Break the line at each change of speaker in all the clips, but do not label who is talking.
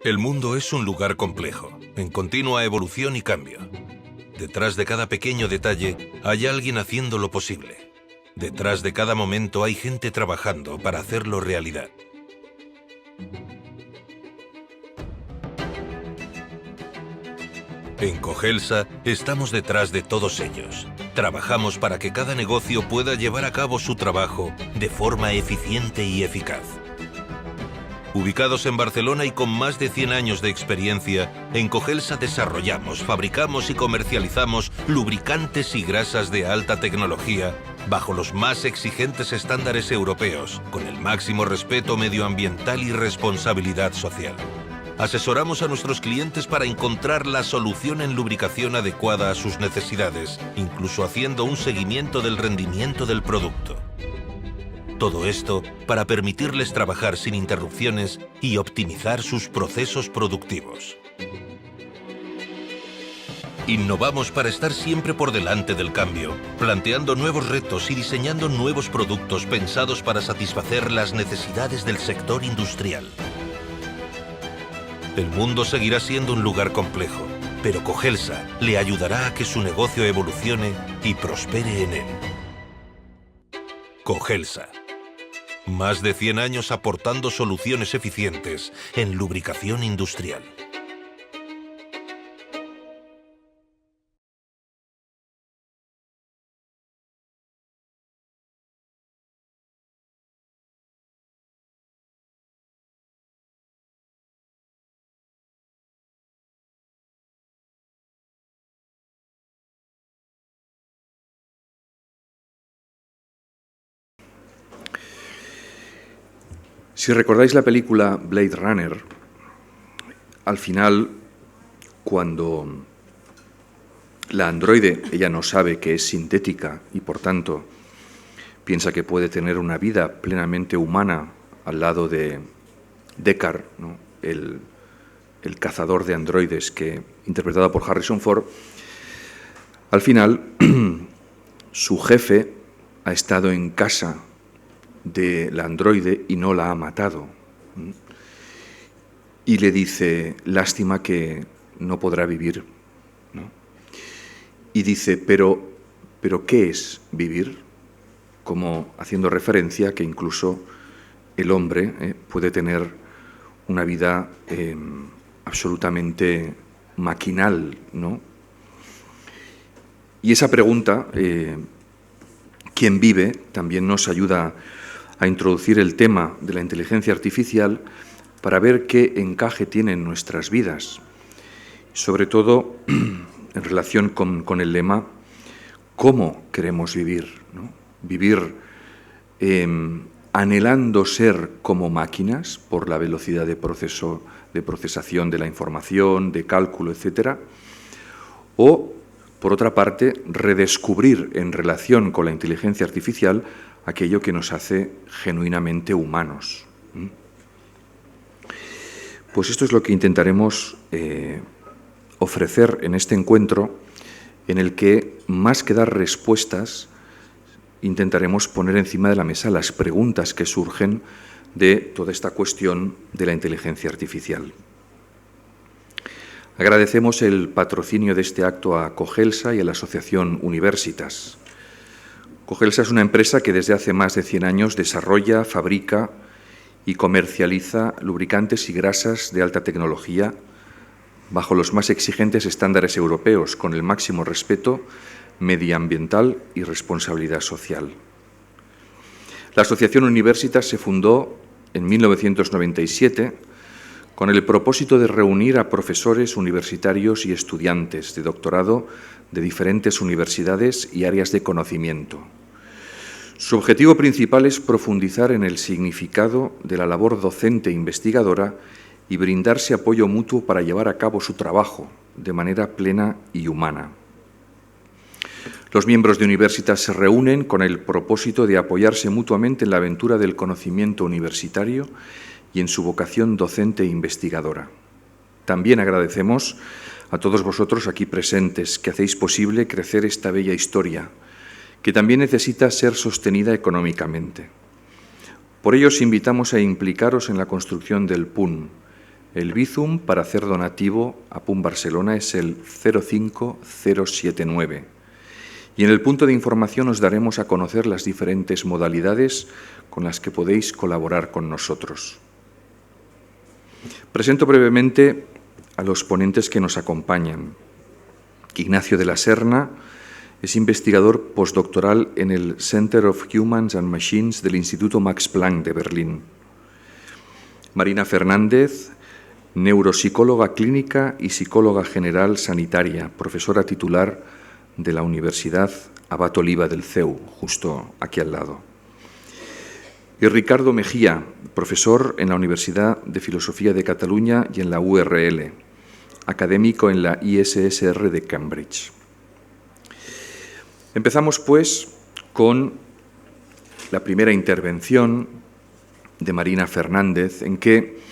El mundo es un lugar complejo, en continua evolución y cambio. Detrás de cada pequeño detalle hay alguien haciendo lo posible. Detrás de cada momento hay gente trabajando para hacerlo realidad. En Cogelsa estamos detrás de todos ellos. Trabajamos para que cada negocio pueda llevar a cabo su trabajo de forma eficiente y eficaz. Ubicados en Barcelona y con más de 100 años de experiencia, en Cogelsa desarrollamos, fabricamos y comercializamos lubricantes y grasas de alta tecnología bajo los más exigentes estándares europeos, con el máximo respeto medioambiental y responsabilidad social. Asesoramos a nuestros clientes para encontrar la solución en lubricación adecuada a sus necesidades, incluso haciendo un seguimiento del rendimiento del producto. Todo esto para permitirles trabajar sin interrupciones y optimizar sus procesos productivos. Innovamos para estar siempre por delante del cambio, planteando nuevos retos y diseñando nuevos productos pensados para satisfacer las necesidades del sector industrial. El mundo seguirá siendo un lugar complejo, pero Cogelsa le ayudará a que su negocio evolucione y prospere en él. Cogelsa. Más de 100 años aportando soluciones eficientes en lubricación industrial.
Si recordáis la película Blade Runner, al final, cuando la androide, ella no sabe que es sintética y por tanto piensa que puede tener una vida plenamente humana al lado de Deckard, ¿no? el cazador de androides interpretado por Harrison Ford, al final su jefe ha estado en casa de la androide y no la ha matado. Y le dice, lástima que no podrá vivir, ¿no? Y dice, pero ¿qué es vivir? Como haciendo referencia que incluso el hombre puede tener una vida absolutamente maquinal, ¿no? Y esa pregunta, ¿quién vive?, también nos ayuda a introducir el tema de la inteligencia artificial para ver qué encaje tiene en nuestras vidas, sobre todo en relación con el lema ¿cómo queremos vivir?, ¿no? Vivir anhelando ser como máquinas por la velocidad de procesación de la información, de cálculo, etcétera, o, por otra parte, redescubrir en relación con la inteligencia artificial aquello que nos hace genuinamente humanos. Pues esto es lo que intentaremos ofrecer en este encuentro, en el que, más que dar respuestas, intentaremos poner encima de la mesa las preguntas que surgen de toda esta cuestión de la inteligencia artificial. Agradecemos el patrocinio de este acto a Cogelsa y a la Asociación Universitas. Cogelsa es una empresa que desde hace más de 100 años desarrolla, fabrica y comercializa lubricantes y grasas de alta tecnología bajo los más exigentes estándares europeos, con el máximo respeto medioambiental y responsabilidad social. La Asociación Universitas se fundó en 1997 con el propósito de reunir a profesores universitarios y estudiantes de doctorado de diferentes universidades y áreas de conocimiento. Su objetivo principal es profundizar en el significado de la labor docente e investigadora y brindarse apoyo mutuo para llevar a cabo su trabajo de manera plena y humana. Los miembros de Universitas se reúnen con el propósito de apoyarse mutuamente en la aventura del conocimiento universitario y en su vocación docente e investigadora. También agradecemos a todos vosotros aquí presentes que hacéis posible crecer esta bella historia, que también necesita ser sostenida económicamente. Por ello os invitamos a implicaros en la construcción del PUN, El Bizum para hacer donativo a PUM Barcelona es el 05079. Y en el punto de información os daremos a conocer las diferentes modalidades con las que podéis colaborar con nosotros. Presento brevemente a los ponentes que nos acompañan. Ignacio de la Serna es investigador postdoctoral en el Center of Humans and Machines del Instituto Max Planck de Berlín. Marina Fernández, neuropsicóloga clínica y psicóloga general sanitaria, profesora titular de la Universidad Abat Oliba del CEU, justo aquí al lado. Y Ricardo Mejía, profesor en la Universidad de Filosofía de Cataluña y en la URL, académico en la ISSR de Cambridge. Empezamos, pues, con la primera intervención de Marina Fernández, en que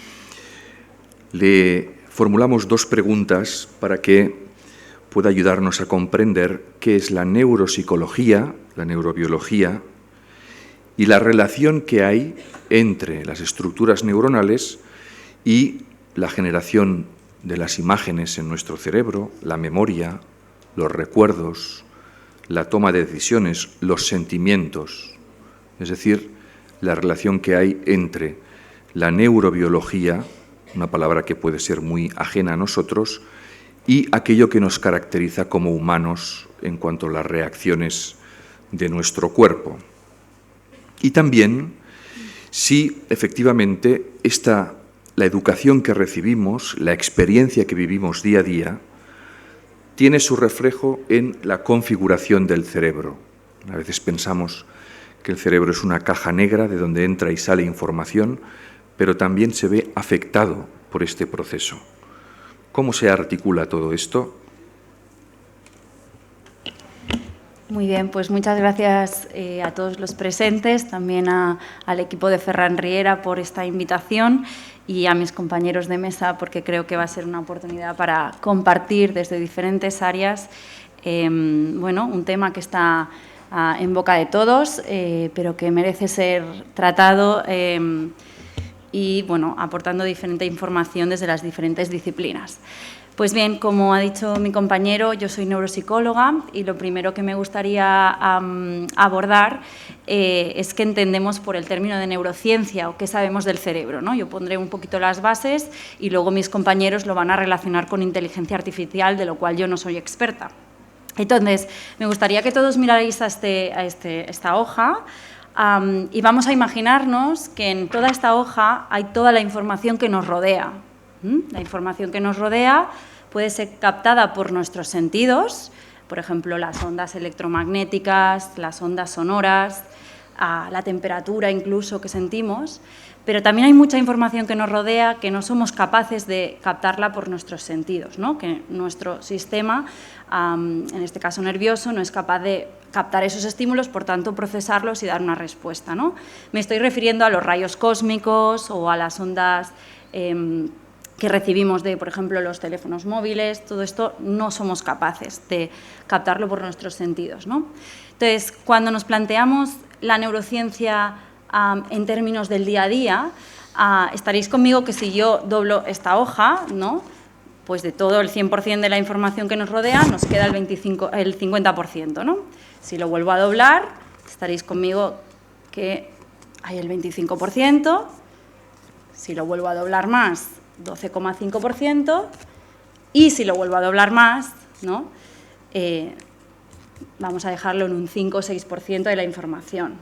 le formulamos dos preguntas para que pueda ayudarnos a comprender qué es la neuropsicología, la neurobiología, y la relación que hay entre las estructuras neuronales y la generación de las imágenes en nuestro cerebro, la memoria, los recuerdos, la toma de decisiones, los sentimientos, es decir, la relación que hay entre la neurobiología, una palabra que puede ser muy ajena a nosotros, y aquello que nos caracteriza como humanos en cuanto a las reacciones de nuestro cuerpo. Y también si efectivamente la educación que recibimos, la experiencia que vivimos día a día, tiene su reflejo en la configuración del cerebro. A veces pensamos que el cerebro es una caja negra de donde entra y sale información, pero también se ve afectado por este proceso. ¿Cómo se articula todo esto?
Muy bien, pues muchas gracias a todos los presentes, también al equipo de Ferran Riera por esta invitación y a mis compañeros de mesa porque creo que va a ser una oportunidad para compartir desde diferentes áreas un tema que está en boca de todos, pero que merece ser tratado y aportando diferente información desde las diferentes disciplinas. Pues bien, como ha dicho mi compañero, yo soy neuropsicóloga y lo primero que me gustaría abordar es qué entendemos por el término de neurociencia o qué sabemos del cerebro, ¿no? Yo pondré un poquito las bases y luego mis compañeros lo van a relacionar con inteligencia artificial, de lo cual yo no soy experta. Entonces, me gustaría que todos mirarais a esta hoja y vamos a imaginarnos que en toda esta hoja hay toda la información que nos rodea. La información que nos rodea puede ser captada por nuestros sentidos, por ejemplo, las ondas electromagnéticas, las ondas sonoras, la temperatura incluso que sentimos, pero también hay mucha información que nos rodea que no somos capaces de captarla por nuestros sentidos, ¿no? Que nuestro sistema, en este caso nervioso, no es capaz de captar esos estímulos, por tanto, procesarlos y dar una respuesta, ¿no? Me estoy refiriendo a los rayos cósmicos o a las ondas que recibimos de, por ejemplo, los teléfonos móviles. Todo esto no somos capaces de captarlo por nuestros sentidos, ¿no? Entonces, cuando nos planteamos la neurociencia en términos del día a día, estaréis conmigo que si yo doblo esta hoja, ¿no?, pues de todo el 100% de la información que nos rodea nos queda el 50%, ¿no? Si lo vuelvo a doblar, estaréis conmigo que hay el 25%, si lo vuelvo a doblar más, 12,5%, y si lo vuelvo a doblar más, ¿no?, vamos a dejarlo en un 5 o 6% de la información.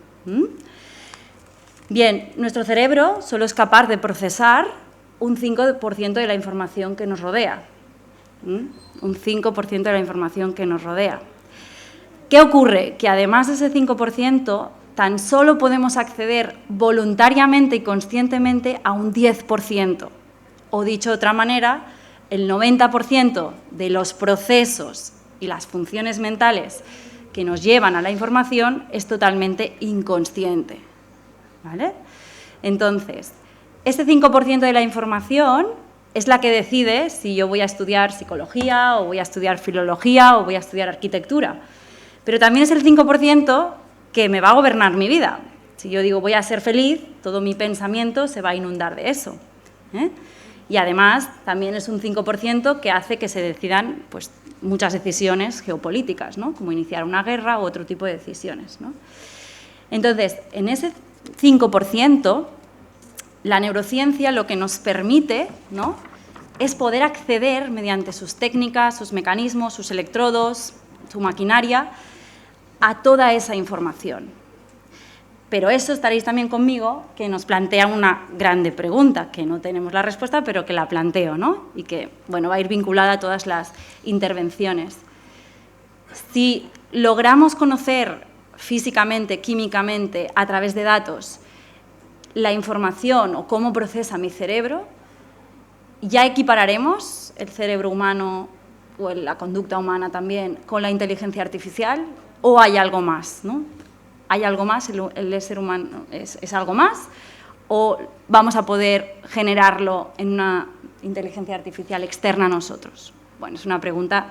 Bien, nuestro cerebro solo es capaz de procesar un 5% de la información que nos rodea. Un 5% de la información que nos rodea. ¿Qué ocurre? Que además de ese 5%, tan solo podemos acceder voluntariamente y conscientemente a un 10%. O dicho de otra manera, el 90% de los procesos y las funciones mentales que nos llevan a la información es totalmente inconsciente, ¿vale? Entonces, este 5% de la información es la que decide si yo voy a estudiar psicología o voy a estudiar filología o voy a estudiar arquitectura. Pero también es el 5% que me va a gobernar mi vida. Si yo digo voy a ser feliz, todo mi pensamiento se va a inundar de eso, ¿eh? Y además también es un 5% que hace que se decidan pues, muchas decisiones geopolíticas, ¿no? Como iniciar una guerra u otro tipo de decisiones, ¿no? Entonces, en ese 5%, la neurociencia lo que nos permite, ¿no?, es poder acceder mediante sus técnicas, sus mecanismos, sus electrodos, su maquinaria, a toda esa información. Pero eso estaréis también conmigo, que nos plantea una grande pregunta, que no tenemos la respuesta, pero que la planteo, ¿no? Y que, bueno, va a ir vinculada a todas las intervenciones. Si logramos conocer físicamente, químicamente, a través de datos, la información o cómo procesa mi cerebro, ¿ya equipararemos el cerebro humano o la conducta humana también con la inteligencia artificial? ¿O hay algo más, ¿no? ¿Hay algo más? ¿El ser humano es algo más? ¿O vamos a poder generarlo en una inteligencia artificial externa a nosotros? Bueno, es una pregunta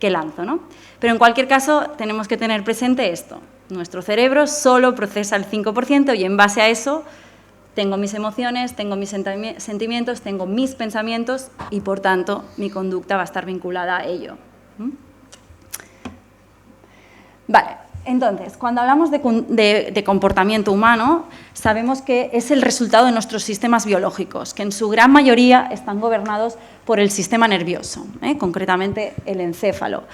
que lanzo, ¿no? Pero en cualquier caso tenemos que tener presente esto. Nuestro cerebro solo procesa el 5% y en base a eso tengo mis emociones, tengo mis sentimientos, tengo mis pensamientos y, por tanto, mi conducta va a estar vinculada a ello. Vale, entonces, cuando hablamos de comportamiento humano, sabemos que es el resultado de nuestros sistemas biológicos, que en su gran mayoría están gobernados por el sistema nervioso, concretamente el encéfalo.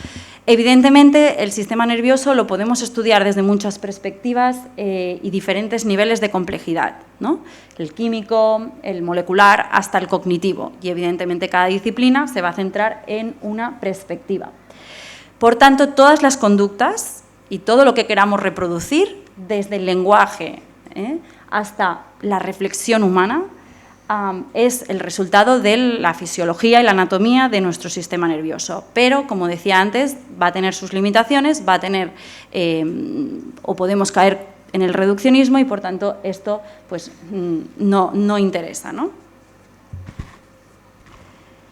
Evidentemente, el sistema nervioso lo podemos estudiar desde muchas perspectivas y diferentes niveles de complejidad, ¿no? El químico, el molecular, hasta el cognitivo. Y, evidentemente, cada disciplina se va a centrar en una perspectiva. Por tanto, todas las conductas y todo lo que queramos reproducir, desde el lenguaje hasta la reflexión humana, es el resultado de la fisiología y la anatomía de nuestro sistema nervioso. Pero, como decía antes, va a tener sus limitaciones, va a tener, o podemos caer en el reduccionismo y, por tanto, esto pues, no interesa, ¿no?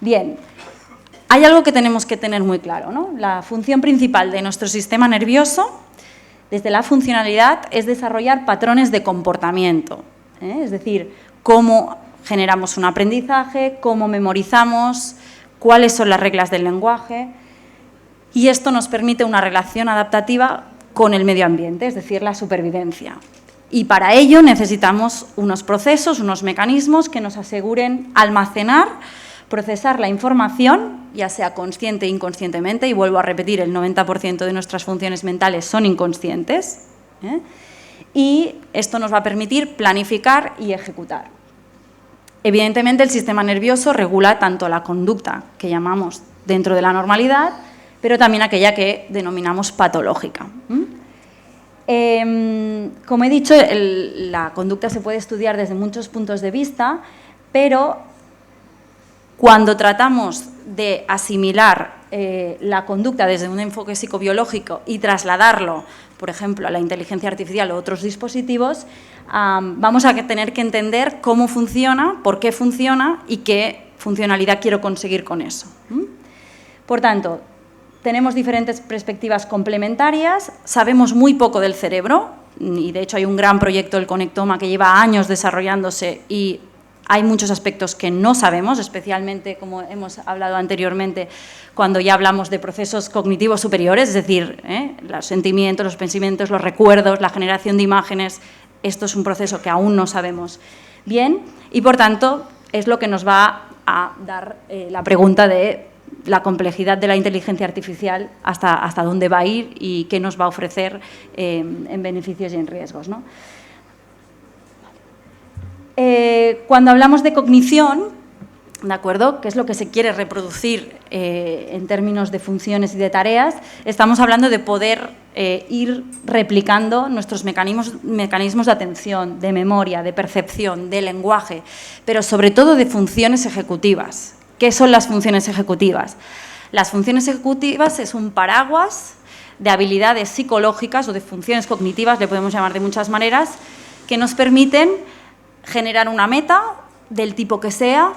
Bien, hay algo que tenemos que tener muy claro, ¿no? La función principal de nuestro sistema nervioso, desde la funcionalidad, es desarrollar patrones de comportamiento, es decir, cómo generamos un aprendizaje, cómo memorizamos, cuáles son las reglas del lenguaje, y esto nos permite una relación adaptativa con el medio ambiente, es decir, la supervivencia. Y para ello necesitamos unos procesos, unos mecanismos que nos aseguren almacenar, procesar la información, ya sea consciente e inconscientemente, y vuelvo a repetir, el 90% de nuestras funciones mentales son inconscientes, y esto nos va a permitir planificar y ejecutar. Evidentemente, el sistema nervioso regula tanto la conducta que llamamos dentro de la normalidad, pero también aquella que denominamos patológica. Como he dicho, la conducta se puede estudiar desde muchos puntos de vista, pero cuando tratamos de asimilar la conducta desde un enfoque psicobiológico y trasladarlo, por ejemplo, a la inteligencia artificial o otros dispositivos, vamos a tener que entender cómo funciona, por qué funciona y qué funcionalidad quiero conseguir con eso. Por tanto, tenemos diferentes perspectivas complementarias, sabemos muy poco del cerebro y, de hecho, hay un gran proyecto, el Conectoma, que lleva años desarrollándose y hay muchos aspectos que no sabemos, especialmente, como hemos hablado anteriormente, cuando ya hablamos de procesos cognitivos superiores, es decir, los sentimientos, los pensamientos, los recuerdos, la generación de imágenes. Esto es un proceso que aún no sabemos bien y, por tanto, es lo que nos va a dar la pregunta de la complejidad de la inteligencia artificial, hasta dónde va a ir y qué nos va a ofrecer en beneficios y en riesgos, ¿no? Cuando hablamos de cognición, ¿de acuerdo?, que es lo que se quiere reproducir en términos de funciones y de tareas, estamos hablando de poder ir replicando nuestros mecanismos de atención, de memoria, de percepción, de lenguaje, pero sobre todo de funciones ejecutivas. ¿Qué son las funciones ejecutivas? Las funciones ejecutivas es un paraguas de habilidades psicológicas o de funciones cognitivas, le podemos llamar de muchas maneras, que nos permiten generar una meta, del tipo que sea,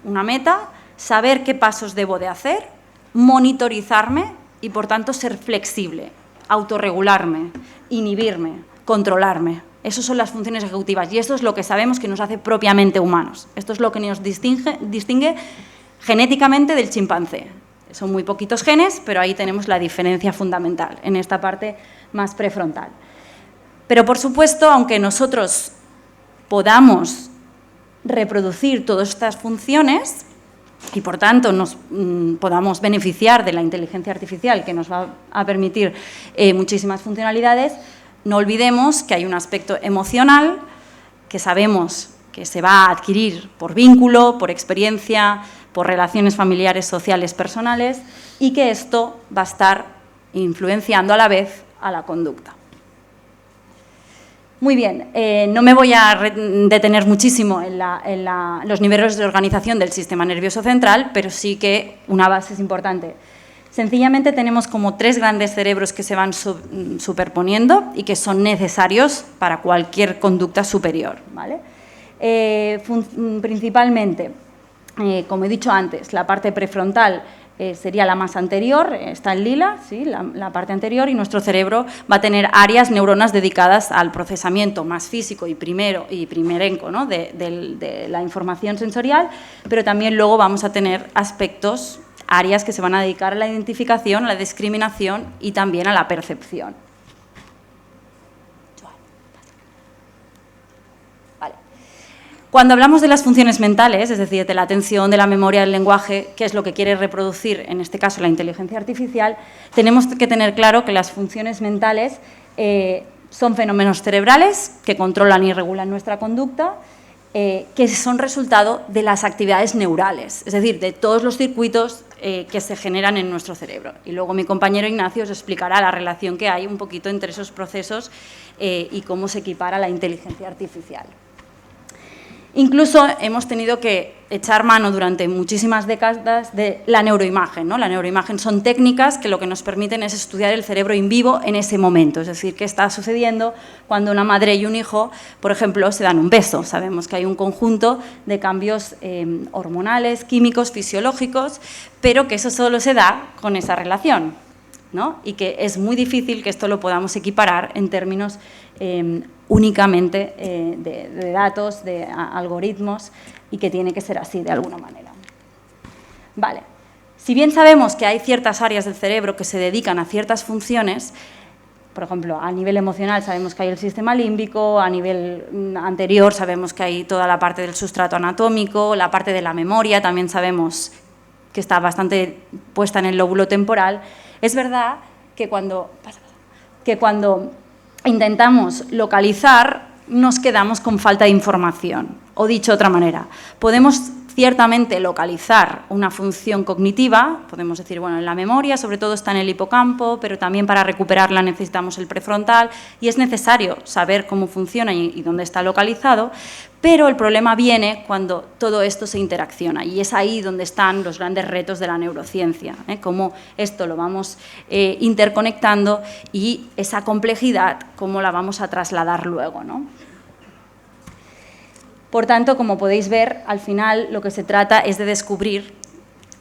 una meta, saber qué pasos debo de hacer, monitorizarme y, por tanto, ser flexible, autorregularme, inhibirme, controlarme. Esas son las funciones ejecutivas y esto es lo que sabemos que nos hace propiamente humanos. Esto es lo que nos distingue genéticamente del chimpancé. Son muy poquitos genes, pero ahí tenemos la diferencia fundamental, en esta parte más prefrontal. Pero, por supuesto, aunque nosotros podamos reproducir todas estas funciones y, por tanto, nos podamos beneficiar de la inteligencia artificial que nos va a permitir muchísimas funcionalidades, no olvidemos que hay un aspecto emocional que sabemos que se va a adquirir por vínculo, por experiencia, por relaciones familiares, sociales, personales, y que esto va a estar influenciando a la vez a la conducta. Muy bien, no me voy a detener muchísimo en los niveles de organización del sistema nervioso central, pero sí que una base es importante. Sencillamente tenemos como 3 grandes cerebros que se van superponiendo y que son necesarios para cualquier conducta superior, ¿vale? Principalmente, como he dicho antes, la parte prefrontal sería la más anterior, está en lila, ¿sí? la parte anterior, y nuestro cerebro va a tener áreas, neuronas dedicadas al procesamiento más físico y primerenco, ¿no? de la información sensorial, pero también luego vamos a tener aspectos, áreas que se van a dedicar a la identificación, a la discriminación y también a la percepción. Vale. Cuando hablamos de las funciones mentales, es decir, de la atención, de la memoria, del lenguaje, que es lo que quiere reproducir, en este caso, la inteligencia artificial, tenemos que tener claro que las funciones mentales son fenómenos cerebrales que controlan y regulan nuestra conducta, que son resultado de las actividades neurales, es decir, de todos los circuitos que se generan en nuestro cerebro. Y luego mi compañero Ignacio os explicará la relación que hay un poquito entre esos procesos y cómo se equipara la inteligencia artificial. Incluso hemos tenido que echar mano durante muchísimas décadas de la neuroimagen, ¿no? La neuroimagen son técnicas que lo que nos permiten es estudiar el cerebro in vivo en ese momento, es decir, qué está sucediendo cuando una madre y un hijo, por ejemplo, se dan un beso. Sabemos que hay un conjunto de cambios hormonales, químicos, fisiológicos, pero que eso solo se da con esa relación, ¿no? Y que es muy difícil que esto lo podamos equiparar en términos únicamente de datos, de algoritmos, y que tiene que ser así de alguna manera. Vale. Si bien sabemos que hay ciertas áreas del cerebro que se dedican a ciertas funciones, por ejemplo, a nivel emocional sabemos que hay el sistema límbico, a nivel anterior sabemos que hay toda la parte del sustrato anatómico, la parte de la memoria también sabemos que está bastante puesta en el lóbulo temporal. Es verdad que cuando intentamos localizar, nos quedamos con falta de información. O dicho de otra manera, podemos ciertamente localizar una función cognitiva, podemos decir, bueno, en la memoria, sobre todo está en el hipocampo, pero también para recuperarla necesitamos el prefrontal y es necesario saber cómo funciona y dónde está localizado, pero el problema viene cuando todo esto se interacciona y es ahí donde están los grandes retos de la neurociencia, cómo esto lo vamos interconectando y esa complejidad, cómo la vamos a trasladar luego, ¿no? Por tanto, como podéis ver, al final lo que se trata es de descubrir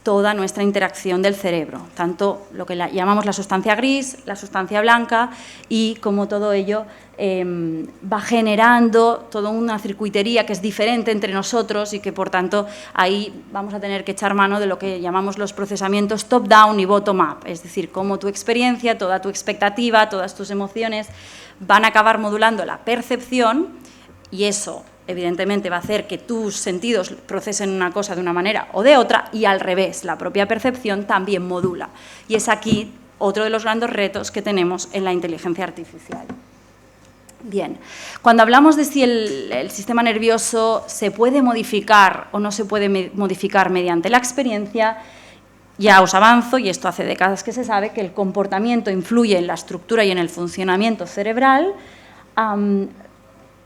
toda nuestra interacción del cerebro, tanto lo que llamamos la sustancia gris, la sustancia blanca y cómo todo ello va generando toda una circuitería que es diferente entre nosotros y que, por tanto, ahí vamos a tener que echar mano de lo que llamamos los procesamientos top-down y bottom-up, es decir, cómo tu experiencia, toda tu expectativa, todas tus emociones van a acabar modulando la percepción y eso evidentemente va a hacer que tus sentidos procesen una cosa de una manera o de otra y al revés, la propia percepción también modula. Y es aquí otro de los grandes retos que tenemos en la inteligencia artificial. Bien, cuando hablamos de si el sistema nervioso se puede modificar o no se puede modificar mediante la experiencia, ya os avanzo, y esto hace décadas que se sabe, que el comportamiento influye en la estructura y en el funcionamiento cerebral,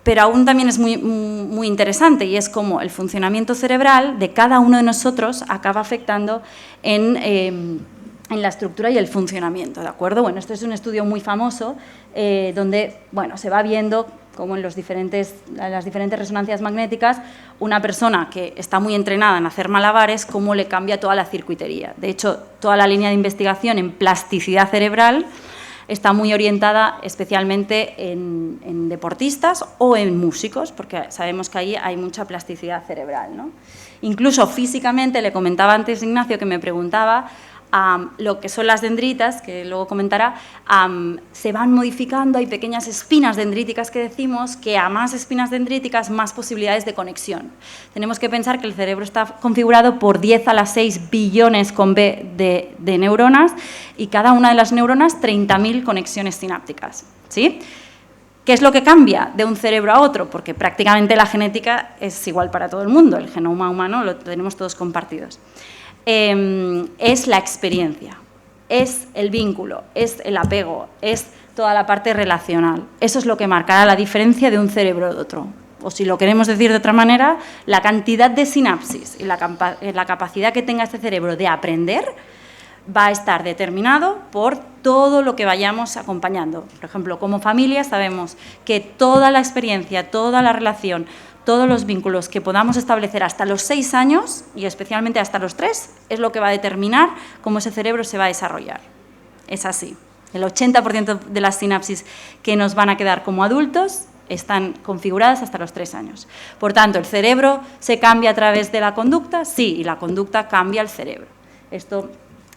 pero aún también es muy interesante y es cómo el funcionamiento cerebral de cada uno de nosotros acaba afectando en la estructura y el funcionamiento, ¿de acuerdo? Bueno, este es un estudio muy famoso donde, bueno, se va viendo cómo en las diferentes resonancias magnéticas una persona que está muy entrenada en hacer malabares, cómo le cambia toda la circuitería. De hecho, toda la línea de investigación en plasticidad cerebral está muy orientada especialmente en deportistas o en músicos, porque sabemos que ahí hay mucha plasticidad cerebral, ¿no? Incluso físicamente, le comentaba antes Ignacio que me preguntaba, lo que son las dendritas, que luego comentará, se van modificando, hay pequeñas espinas dendríticas que decimos, que a más espinas dendríticas, más posibilidades de conexión. Tenemos que pensar que el cerebro está configurado por 10 a la 6 billones con B de neuronas y cada una de las neuronas 30.000 conexiones sinápticas, ¿sí? ¿Qué es lo que cambia de un cerebro a otro? Porque prácticamente la genética es igual para todo el mundo, el genoma humano lo tenemos todos compartidos. Es la experiencia, es el vínculo, es el apego, es toda la parte relacional. Eso es lo que marcará la diferencia de un cerebro de otro. O si lo queremos decir de otra manera, la cantidad de sinapsis y la capacidad que tenga este cerebro de aprender va a estar determinado por todo lo que vayamos acompañando. Por ejemplo, como familia sabemos que toda la experiencia, toda la relación, todos los vínculos que podamos establecer hasta los 6 años y especialmente hasta los 3 es lo que va a determinar cómo ese cerebro se va a desarrollar. Es así. El 80% de las sinapsis que nos van a quedar como adultos están configuradas hasta los 3 años. Por tanto, ¿el cerebro se cambia a través de la conducta? Sí, y la conducta cambia el cerebro. Esto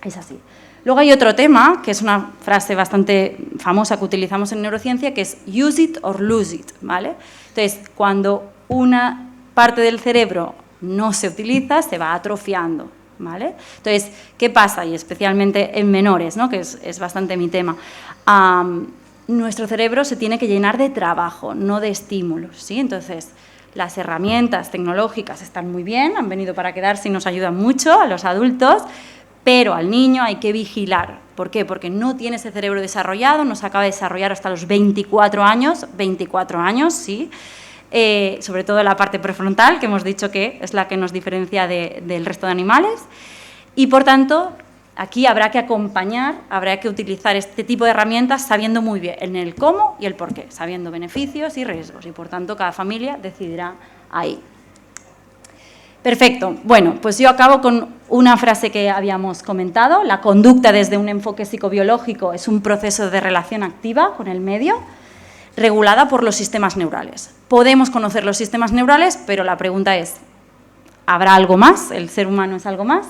es así. Luego hay otro tema, que es una frase bastante famosa que utilizamos en neurociencia, que es use it or lose it, ¿vale? Entonces, cuando una parte del cerebro no se utiliza, se va atrofiando, ¿vale? Entonces, ¿qué pasa? Y especialmente en menores, ¿no? Que es bastante mi tema. Nuestro cerebro se tiene que llenar de trabajo, no de estímulos, ¿sí? Entonces, las herramientas tecnológicas están muy bien, han venido para quedarse y nos ayudan mucho a los adultos, pero al niño hay que vigilar. ¿Por qué? Porque no tiene ese cerebro desarrollado, no se acaba de desarrollar hasta los 24 años, ¿sí? Sobre todo la parte prefrontal, que hemos dicho que es la que nos diferencia del resto de animales. Y, por tanto, aquí habrá que acompañar, habrá que utilizar este tipo de herramientas sabiendo muy bien el cómo y el por qué, sabiendo beneficios y riesgos. Y, por tanto, cada familia decidirá ahí. Perfecto. Bueno, pues yo acabo con una frase que habíamos comentado. La conducta desde un enfoque psicobiológico es un proceso de relación activa con el medio, regulada por los sistemas neurales. Podemos conocer los sistemas neurales, pero la pregunta es, ¿habrá algo más? ¿El ser humano es algo más?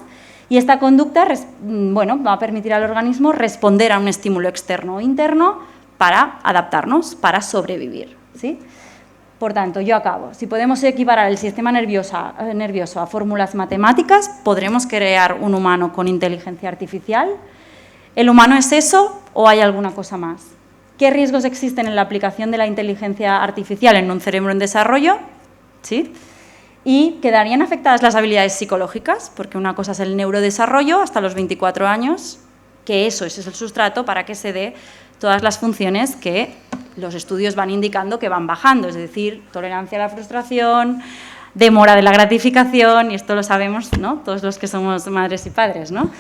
Y esta conducta va a permitir al organismo responder a un estímulo externo o interno para adaptarnos, para sobrevivir, ¿sí? Por tanto, yo acabo. Si podemos equiparar el sistema nervioso a fórmulas matemáticas, podremos crear un humano con inteligencia artificial. ¿El humano es eso o hay alguna cosa más? ¿Qué riesgos existen en la aplicación de la inteligencia artificial en un cerebro en desarrollo? ¿Sí? Y quedarían afectadas las habilidades psicológicas, porque una cosa es el neurodesarrollo hasta los 24 años, que ese es el sustrato para que se dé todas las funciones que los estudios van indicando que van bajando, es decir, tolerancia a la frustración, demora de la gratificación, y esto lo sabemos, ¿no? Todos los que somos madres y padres, ¿no?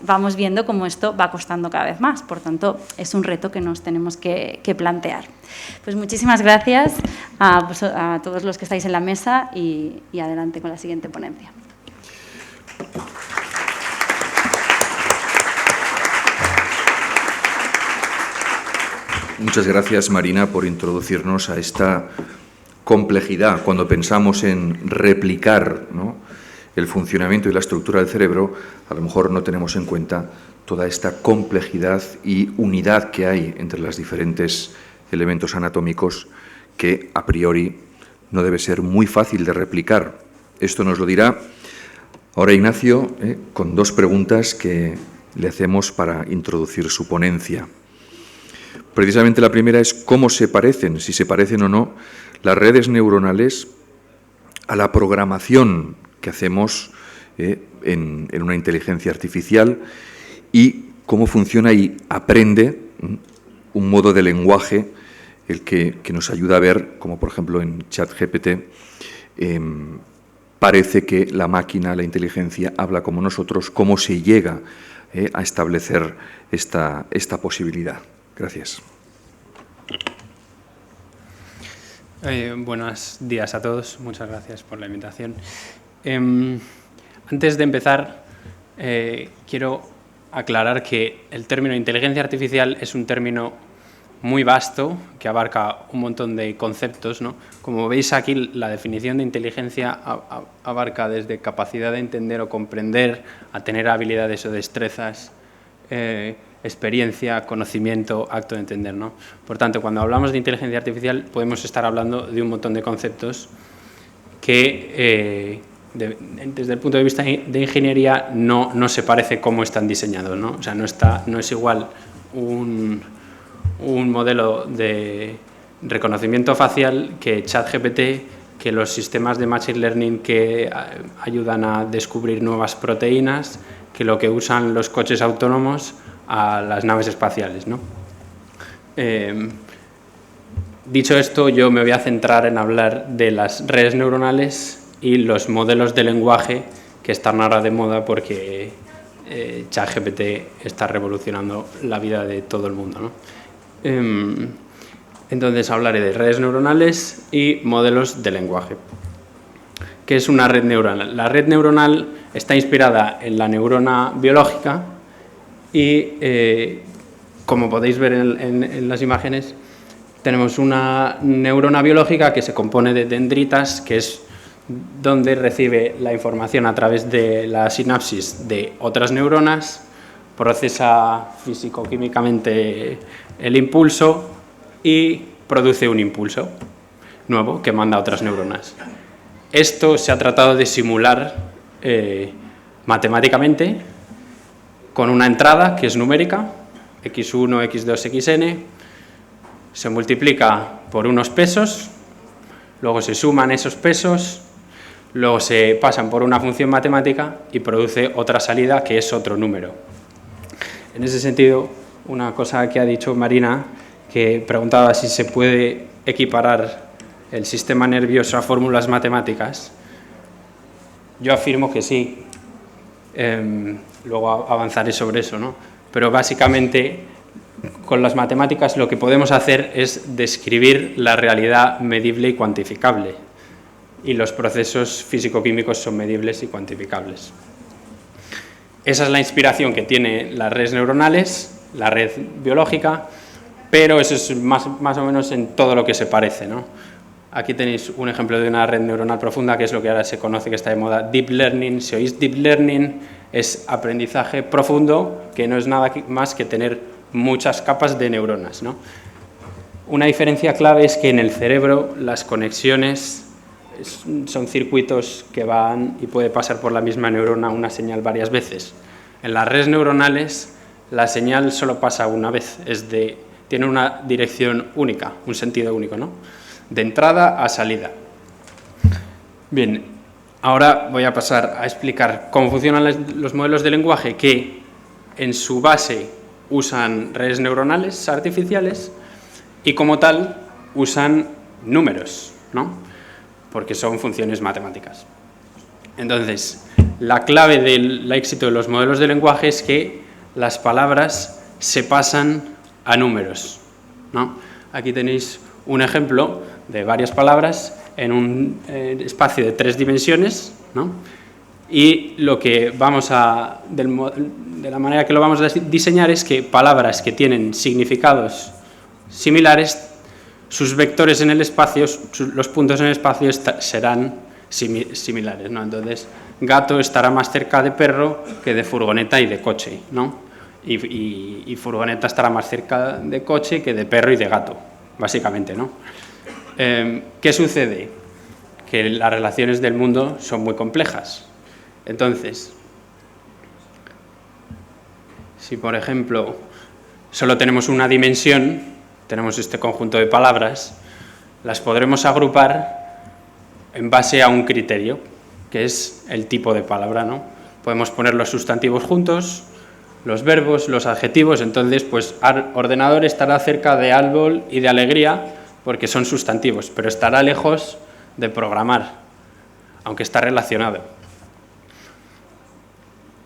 Vamos viendo cómo esto va costando cada vez más, por tanto, es un reto que nos tenemos que plantear. Pues muchísimas gracias a todos los que estáis en la mesa y adelante con la siguiente ponencia.
Muchas gracias, Marina, por introducirnos a esta complejidad. Cuando pensamos en replicar, ¿no?, el funcionamiento y la estructura del cerebro, a lo mejor no tenemos en cuenta toda esta complejidad y unidad que hay entre los diferentes elementos anatómicos que, a priori, no debe ser muy fácil de replicar. Esto nos lo dirá ahora Ignacio, con dos preguntas que le hacemos para introducir su ponencia. Precisamente la primera es cómo se parecen, si se parecen o no, las redes neuronales a la programación que hacemos en una inteligencia artificial y cómo funciona y aprende un modo de lenguaje el que nos ayuda a ver, como por ejemplo en ChatGPT, parece que la máquina, la inteligencia, habla como nosotros, cómo se llega a establecer esta posibilidad. Gracias.
Buenos días a todos. Muchas gracias por la invitación. Antes de empezar, quiero aclarar que el término inteligencia artificial es un término muy vasto que abarca un montón de conceptos, ¿no? Como veis aquí, la definición de inteligencia abarca desde capacidad de entender o comprender a tener habilidades o destrezas, experiencia, conocimiento, acto de entender, ¿no? Por tanto, cuando hablamos de inteligencia artificial podemos estar hablando de un montón de conceptos que desde el punto de vista de ingeniería no se parece cómo están diseñados, ¿no? O sea, no es igual un modelo de reconocimiento facial que ChatGPT, que los sistemas de Machine Learning que ayudan a descubrir nuevas proteínas, que lo que usan los coches autónomos a las naves espaciales, ¿no? Dicho esto, yo me voy a centrar en hablar de las redes neuronales y los modelos de lenguaje que están ahora de moda porque ChatGPT está revolucionando la vida de todo el mundo, ¿no? Entonces hablaré de redes neuronales y modelos de lenguaje. ¿Qué es una red neuronal? La red neuronal está inspirada en la neurona biológica y, como podéis ver en las imágenes, tenemos una neurona biológica que se compone de dendritas, que es donde recibe la información a través de la sinapsis de otras neuronas, procesa físico-químicamente el impulso y produce un impulso nuevo que manda a otras neuronas. Esto se ha tratado de simular matemáticamente con una entrada que es numérica, x1, x2, xn, se multiplica por unos pesos, luego se suman esos pesos, luego se pasan por una función matemática y produce otra salida que es otro número. En ese sentido, una cosa que ha dicho Marina, que preguntaba si se puede equiparar el sistema nervioso a fórmulas matemáticas, yo afirmo que sí. Luego avanzaré sobre eso, ¿no? Pero básicamente con las matemáticas lo que podemos hacer es describir la realidad medible y cuantificable, y los procesos físico-químicos son medibles y cuantificables. Esa es la inspiración que tienen las redes neuronales, la red biológica, pero eso es más o menos en todo lo que se parece, ¿no? Aquí tenéis un ejemplo de una red neuronal profunda, que es lo que ahora se conoce, que está de moda, Deep Learning. Si oís Deep Learning, es aprendizaje profundo, que no es nada más que tener muchas capas de neuronas, ¿no? Una diferencia clave es que en el cerebro las conexiones son circuitos que van y puede pasar por la misma neurona una señal varias veces. En las redes neuronales la señal solo pasa una vez, tiene una dirección única, un sentido único, ¿no? De entrada a salida. Bien, ahora voy a pasar a explicar cómo funcionan los modelos de lenguaje que en su base usan redes neuronales artificiales y como tal usan números, ¿no? Porque son funciones matemáticas. Entonces, la clave del éxito de los modelos de lenguaje es que las palabras se pasan a números, ¿no? Aquí tenéis un ejemplo de varias palabras en un espacio de 3 dimensiones, ¿no? Y lo que de la manera que lo vamos a diseñar es que palabras que tienen significados similares, sus vectores en el espacio, los puntos en el espacio serán similares, ¿no? Entonces, gato estará más cerca de perro que de furgoneta y de coche, ¿no? Y furgoneta estará más cerca de coche que de perro y de gato, básicamente, ¿no? ¿Qué sucede? Que las relaciones del mundo son muy complejas. Entonces, si por ejemplo solo tenemos una dimensión, tenemos este conjunto de palabras, las podremos agrupar en base a un criterio, que es el tipo de palabra, ¿no? Podemos poner los sustantivos juntos, los verbos, los adjetivos. Entonces, pues ordenador estará cerca de árbol y de alegría porque son sustantivos, pero estará lejos de programar, aunque está relacionado.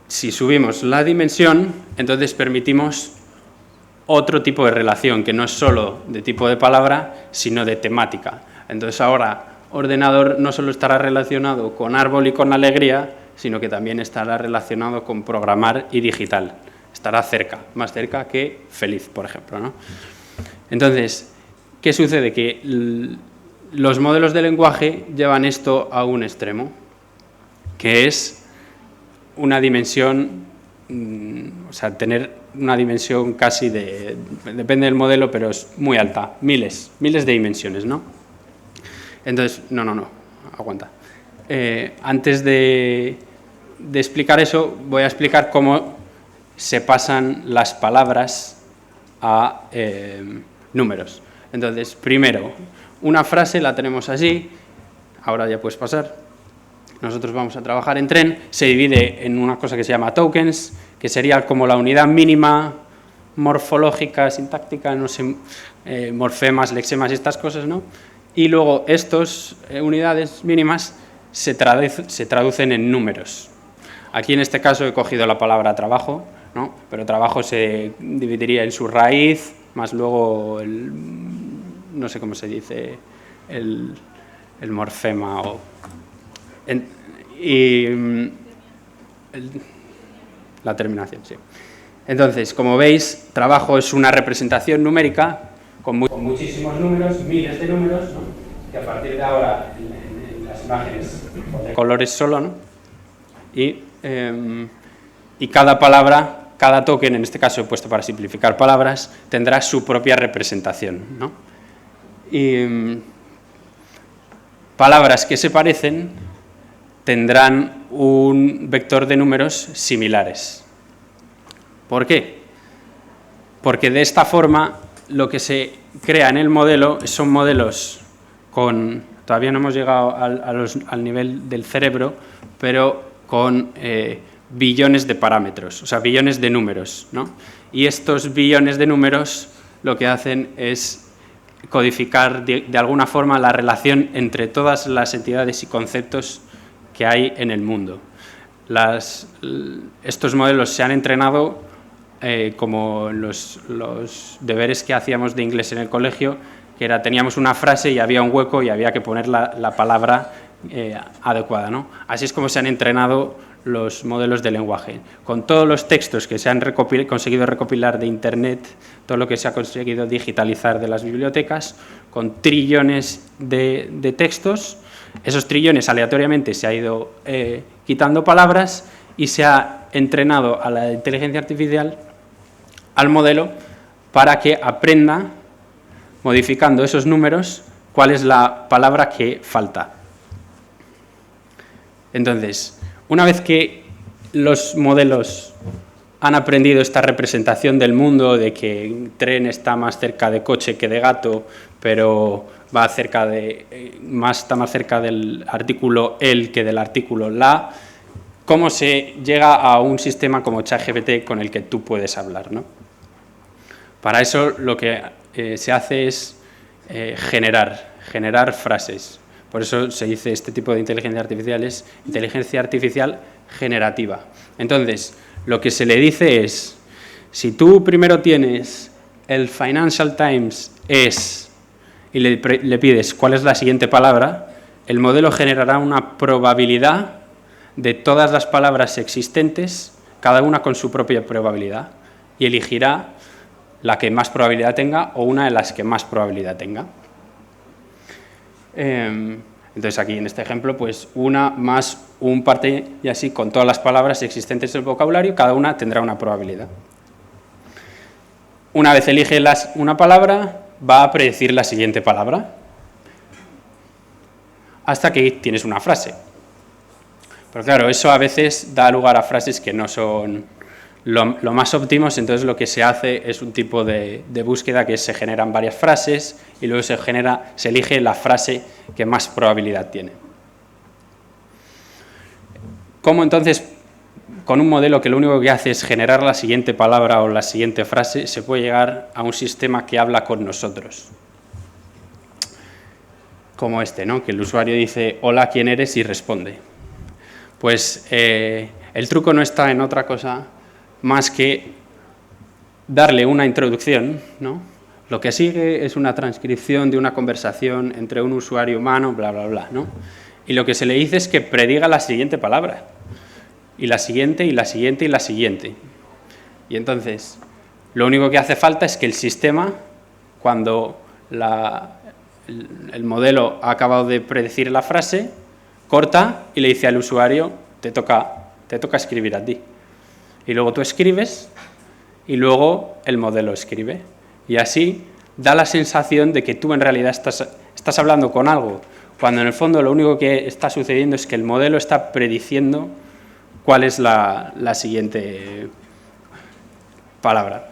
Si subimos la dimensión, entonces permitimos otro tipo de relación, que no es solo de tipo de palabra, sino de temática. Entonces ahora, ordenador no solo estará relacionado con árbol y con alegría, sino que también estará relacionado con programar y digital. estará cerca, más cerca que feliz, por ejemplo, ¿no? Entonces, ¿qué sucede? Que los modelos de lenguaje llevan esto a un extremo, que es una dimensión, o sea, tener una dimensión casi depende del modelo, pero es muy alta, miles de dimensiones, ¿no? Entonces, no, aguanta. Antes de explicar eso, voy a explicar cómo se pasan las palabras a números. Entonces, primero, una frase la tenemos así, ahora ya puedes pasar. Nosotros vamos a trabajar en tren, se divide en una cosa que se llama tokens, que sería como la unidad mínima morfológica, sintáctica, no sé, morfemas, lexemas y estas cosas, ¿no? Y luego estas unidades mínimas se traducen en números. Aquí en este caso he cogido la palabra trabajo, ¿no? Pero trabajo se dividiría en su raíz, más luego no sé cómo se dice, el morfema la terminación, sí. Entonces, como veis, trabajo es una representación numérica con muchísimos números, miles de números, ¿no? Que a partir de ahora en las imágenes de colores solo, ¿no? Y cada palabra, cada token, en este caso he puesto para simplificar palabras, tendrá su propia representación, ¿no? Y palabras que se parecen tendrán un vector de números similares. ¿Por qué? Porque de esta forma lo que se crea en el modelo son modelos con, todavía no hemos llegado al nivel del cerebro, pero con billones de parámetros, o sea, billones de números, ¿no? Y estos billones de números lo que hacen es codificar de alguna forma la relación entre todas las entidades y conceptos que hay en el mundo. Estos modelos se han entrenado como los deberes que hacíamos de inglés en el colegio, que era, teníamos una frase y había un hueco y había que poner la palabra adecuada, ¿no? Así es como se han entrenado los modelos de lenguaje. Con todos los textos que se han conseguido recopilar de Internet, todo lo que se ha conseguido digitalizar de las bibliotecas, con trillones de textos, esos trillones aleatoriamente se ha ido quitando palabras y se ha entrenado a la inteligencia artificial, al modelo, para que aprenda, modificando esos números, cuál es la palabra que falta. Entonces, una vez que los modelos han aprendido esta representación del mundo, de que tren está más cerca de coche que de gato, pero está más cerca del artículo el que del artículo la, ¿cómo se llega a un sistema como ChatGPT con el que tú puedes hablar, ¿no? Para eso lo que se hace es generar frases. Por eso se dice este tipo de inteligencia artificial es inteligencia artificial generativa. Entonces, lo que se le dice es, si tú primero tienes el Financial Times y le pides cuál es la siguiente palabra, el modelo generará una probabilidad de todas las palabras existentes, cada una con su propia probabilidad, y elegirá la que más probabilidad tenga o una de las que más probabilidad tenga. Entonces aquí en este ejemplo, pues una más un parte y así con todas las palabras existentes del vocabulario, cada una tendrá una probabilidad. Una vez elige una palabra, va a predecir la siguiente palabra hasta que tienes una frase. Pero claro, eso a veces da lugar a frases que no son lo más óptimos, entonces lo que se hace es un tipo de búsqueda que se generan varias frases y luego se elige la frase que más probabilidad tiene. ¿Cómo entonces, con un modelo que lo único que hace es generar la siguiente palabra o la siguiente frase, se puede llegar a un sistema que habla con nosotros? Como este, ¿no? Que el usuario dice, hola, ¿quién eres? Y responde. Pues el truco no está en otra cosa más que darle una introducción, ¿no? Lo que sigue es una transcripción de una conversación entre un usuario humano, bla, bla, bla, ¿no? Y lo que se le dice es que prediga la siguiente palabra, y la siguiente, y la siguiente, y la siguiente. Y entonces, lo único que hace falta es que el sistema, cuando el modelo ha acabado de predecir la frase, corta y le dice al usuario, te toca escribir a ti. Y luego tú escribes y luego el modelo escribe. Y así da la sensación de que tú en realidad estás hablando con algo, cuando en el fondo lo único que está sucediendo es que el modelo está prediciendo cuál es la siguiente palabra.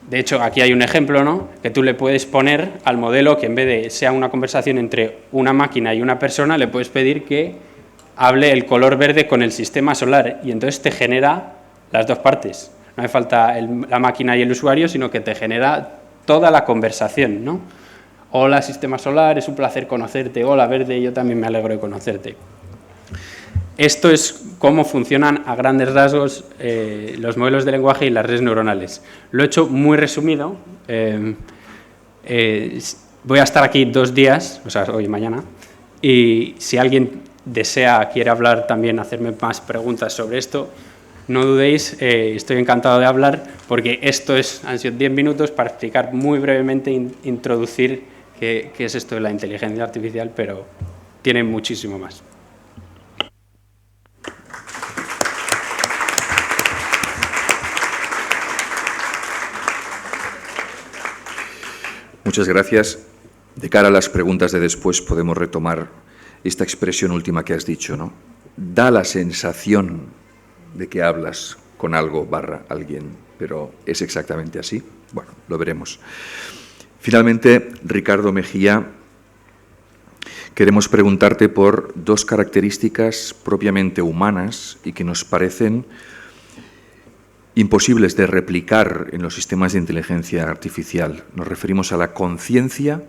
De hecho, aquí hay un ejemplo, ¿no?, que tú le puedes poner al modelo que en vez de sea una conversación entre una máquina y una persona, le puedes pedir que hable el color verde con el sistema solar y entonces te genera las dos partes. No hace falta la máquina y el usuario, sino que te genera toda la conversación, ¿no? Hola, sistema solar, es un placer conocerte. Hola, verde, yo también me alegro de conocerte. Esto es cómo funcionan a grandes rasgos los modelos de lenguaje y las redes neuronales. Lo he hecho muy resumido. Voy a estar aquí 2 días, o sea, hoy y mañana, y si alguien quiere hablar también, hacerme más preguntas sobre esto, no dudéis, estoy encantado de hablar, porque han sido 10 minutos para explicar muy brevemente, introducir qué es esto de la inteligencia artificial, pero tiene muchísimo más.
Muchas gracias. De cara a las preguntas de después podemos retomar esta expresión última que has dicho, ¿no? Da la sensación de que hablas con algo / alguien, pero ¿es exactamente así? Bueno, lo veremos. Finalmente, Ricardo Mejía, queremos preguntarte por 2 características propiamente humanas y que nos parecen imposibles de replicar en los sistemas de inteligencia artificial. Nos referimos a la conciencia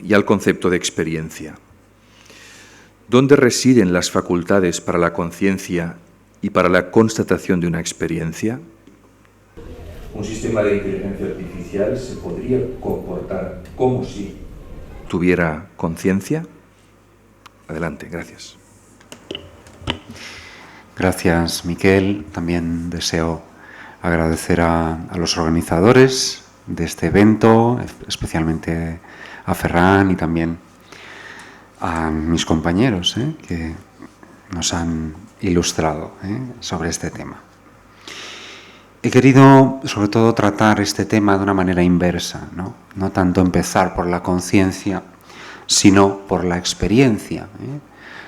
y al concepto de experiencia. ¿Dónde residen las facultades para la conciencia y para la constatación de una experiencia? ¿Un sistema de inteligencia artificial se podría comportar como si tuviera conciencia? Adelante, gracias.
Gracias, Miquel. También deseo agradecer a los organizadores de este evento, especialmente a Ferran y también a mis compañeros que nos han ilustrado sobre este tema. He querido, sobre todo, tratar este tema de una manera inversa, no tanto empezar por la conciencia, sino por la experiencia,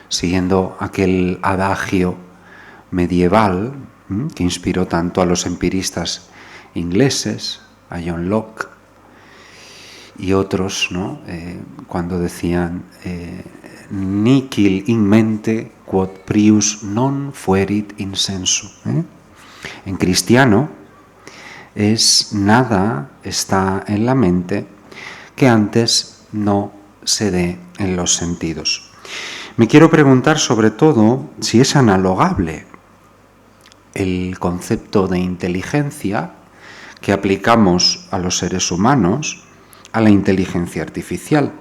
siguiendo aquel adagio medieval que inspiró tanto a los empiristas ingleses, a John Locke y otros, cuando decían nihil in mente quod prius non fuerit in sensu. En cristiano es nada está en la mente que antes no se dé en los sentidos. Me quiero preguntar sobre todo si es analogable el concepto de inteligencia que aplicamos a los seres humanos a la inteligencia artificial.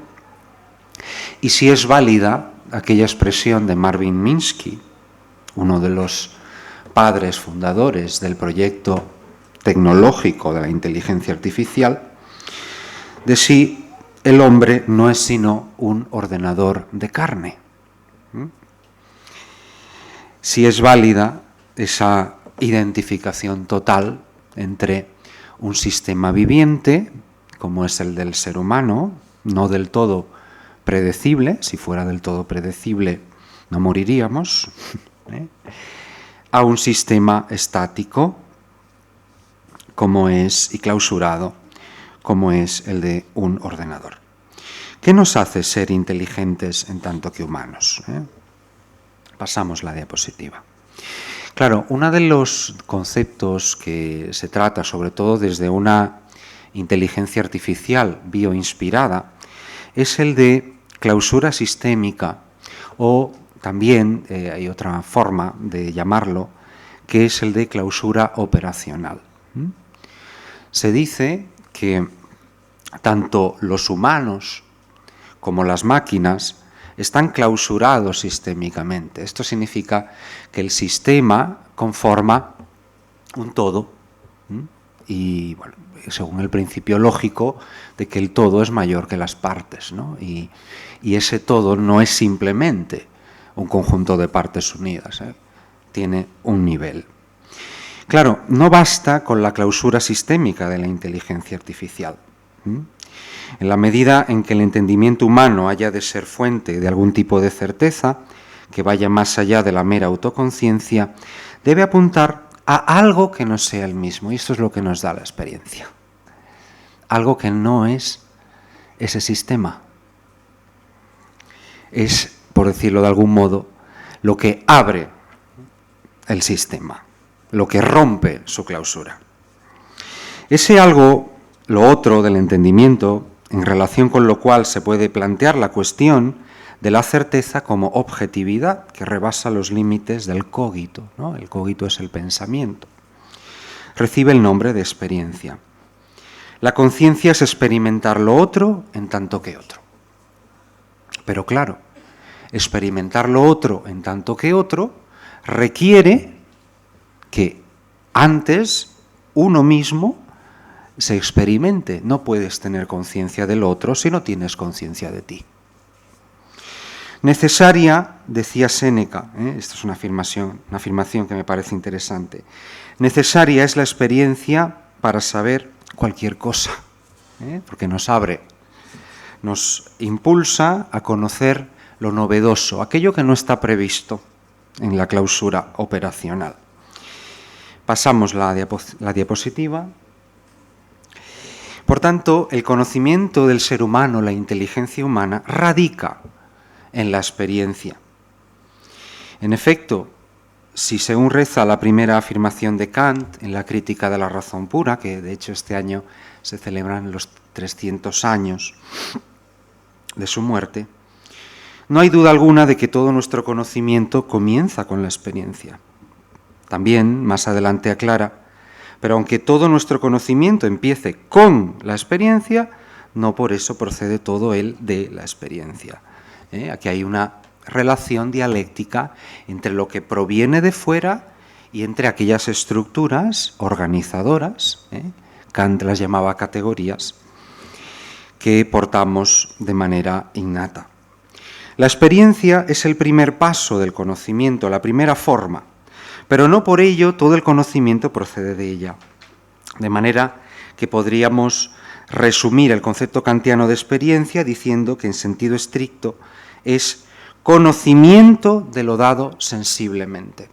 Y si es válida aquella expresión de Marvin Minsky, uno de los padres fundadores del proyecto tecnológico de la inteligencia artificial, de si el hombre no es sino un ordenador de carne. Si es válida esa identificación total entre un sistema viviente, como es el del ser humano, no del todo predecible, si fuera del todo predecible no moriríamos, a un sistema estático, como es, y clausurado, como es el de un ordenador. ¿Qué nos hace ser inteligentes en tanto que humanos? Pasamos la diapositiva. Claro, uno de los conceptos que se trata, sobre todo desde una inteligencia artificial bioinspirada, es el de clausura sistémica, o también hay otra forma de llamarlo, que es el de clausura operacional. Se dice que tanto los humanos como las máquinas están clausurados sistémicamente. Esto significa que el sistema conforma un todo y bueno, según el principio lógico de que el todo es mayor que las partes, ¿no? Y ese todo no es simplemente un conjunto de partes unidas, tiene un nivel. Claro, no basta con la clausura sistémica de la inteligencia artificial. En la medida en que el entendimiento humano haya de ser fuente de algún tipo de certeza, que vaya más allá de la mera autoconciencia, debe apuntar a algo que no sea el mismo, y esto es lo que nos da la experiencia. Algo que no es ese sistema. Es, por decirlo de algún modo, lo que abre el sistema, lo que rompe su clausura. Ese algo, lo otro del entendimiento, en relación con lo cual se puede plantear la cuestión de la certeza como objetividad que rebasa los límites del cogito, ¿no? El cogito es el pensamiento. Recibe el nombre de experiencia. La conciencia es experimentar lo otro en tanto que otro. Pero claro, experimentar lo otro en tanto que otro requiere que antes uno mismo se experimente. No puedes tener conciencia del otro si no tienes conciencia de ti. Necesaria, decía Séneca, esta es una afirmación que me parece interesante, necesaria es la experiencia para saber cualquier cosa, porque nos abre, nos impulsa a conocer lo novedoso, aquello que no está previsto en la clausura operacional. Pasamos la diapositiva. Por tanto, el conocimiento del ser humano, la inteligencia humana, radica en la experiencia. En efecto, si según reza la primera afirmación de Kant en la Crítica de la razón pura, que de hecho este año se celebran los 300 años de su muerte, no hay duda alguna de que todo nuestro conocimiento comienza con la experiencia. También, más adelante aclara, pero aunque todo nuestro conocimiento empiece con la experiencia, no por eso procede todo él de la experiencia. Aquí hay una relación dialéctica entre lo que proviene de fuera y entre aquellas estructuras organizadoras, Kant las llamaba categorías, que portamos de manera innata. La experiencia es el primer paso del conocimiento, la primera forma, pero no por ello todo el conocimiento procede de ella. De manera que podríamos resumir el concepto kantiano de experiencia diciendo que en sentido estricto es conocimiento de lo dado sensiblemente.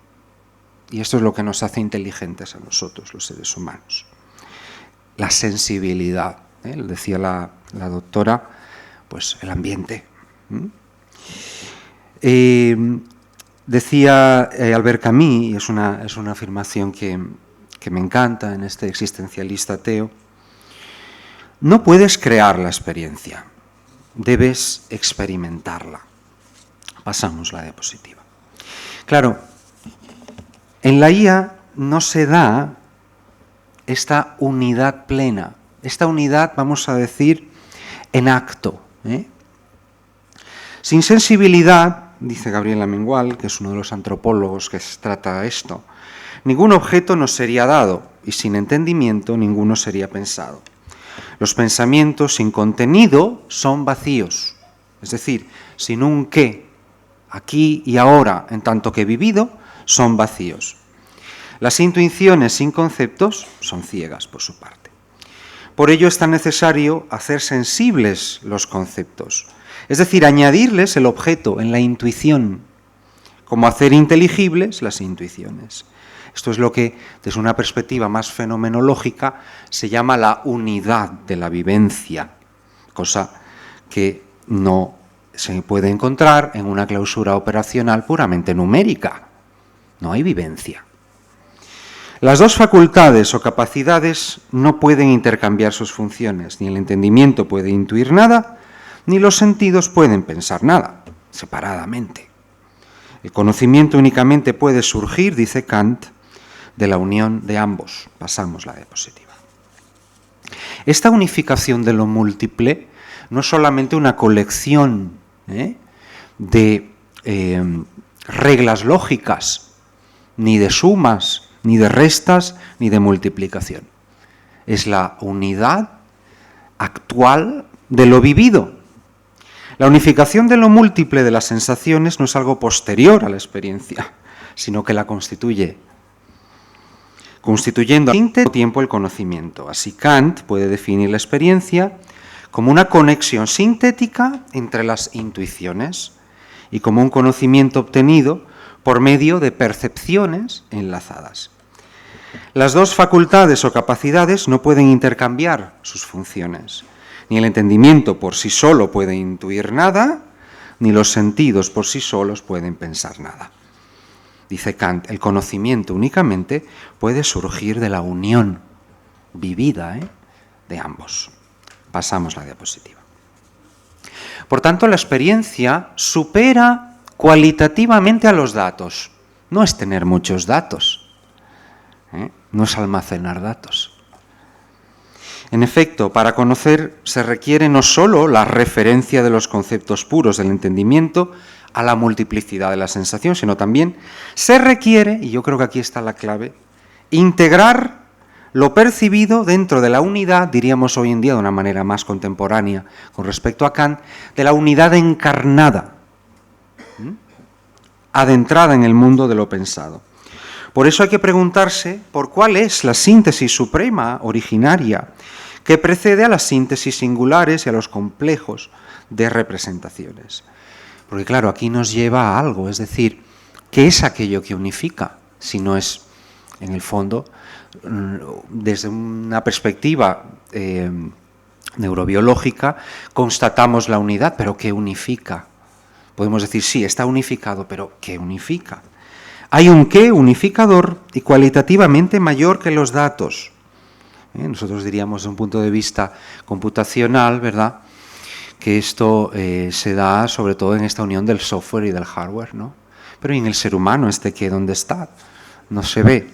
Y esto es lo que nos hace inteligentes a nosotros, los seres humanos. La sensibilidad, lo decía la doctora, pues el ambiente. Decía Albert Camus, y es una afirmación que me encanta en este existencialista ateo, no puedes crear la experiencia, debes experimentarla. Pasamos la diapositiva. Claro, en la IA no se da esta unidad plena, esta unidad, vamos a decir, en acto. Sin sensibilidad, dice Gabriel Amengual, que es uno de los antropólogos que trata esto, ningún objeto nos sería dado y sin entendimiento ninguno sería pensado. Los pensamientos sin contenido son vacíos, es decir, sin un qué, aquí y ahora, en tanto que vivido, son vacíos. Las intuiciones sin conceptos son ciegas, por su parte. Por ello es tan necesario hacer sensibles los conceptos, es decir, añadirles el objeto en la intuición, como hacer inteligibles las intuiciones. Esto es lo que, desde una perspectiva más fenomenológica, se llama la unidad de la vivencia, cosa que no se puede encontrar en una clausura operacional puramente numérica. No hay vivencia. Las dos facultades o capacidades no pueden intercambiar sus funciones, ni el entendimiento puede intuir nada, ni los sentidos pueden pensar nada, separadamente. El conocimiento únicamente puede surgir, dice Kant, de la unión de ambos. Pasamos la diapositiva. Esta unificación de lo múltiple no es solamente una colección de reglas lógicas, ni de sumas, ni de restas, ni de multiplicación. es la unidad actual de lo vivido. La unificación de lo múltiple de las sensaciones no es algo posterior a la experiencia, sino que la constituye, constituyendo al mismo tiempo el conocimiento. Así Kant puede definir la experiencia como una conexión sintética entre las intuiciones y como un conocimiento obtenido por medio de percepciones enlazadas. Las dos facultades o capacidades no pueden intercambiar sus funciones. Ni el entendimiento por sí solo puede intuir nada, ni los sentidos por sí solos pueden pensar nada. Dice Kant, el conocimiento únicamente puede surgir de la unión vivida de ambos. Pasamos la diapositiva. Por tanto, la experiencia supera cualitativamente a los datos. No es tener muchos datos, no es almacenar datos. En efecto, para conocer se requiere no solo la referencia de los conceptos puros del entendimiento a la multiplicidad de la sensación, sino también se requiere, y yo creo que aquí está la clave, integrar lo percibido dentro de la unidad, diríamos hoy en día de una manera más contemporánea con respecto a Kant, de la unidad encarnada, adentrada en el mundo de lo pensado. Por eso hay que preguntarse por cuál es la síntesis suprema, originaria, que precede a las síntesis singulares y a los complejos de representaciones. Porque claro, aquí nos lleva a algo, es decir, ¿qué es aquello que unifica? Si no es, en el fondo, desde una perspectiva neurobiológica, constatamos la unidad, pero ¿qué unifica? Podemos decir, sí, está unificado, pero ¿qué unifica? Hay un qué unificador y cualitativamente mayor que los datos. Nosotros diríamos, desde un punto de vista computacional, ¿verdad?, que esto se da sobre todo en esta unión del software y del hardware, ¿no? Pero ¿y en el ser humano este qué dónde está? No se ve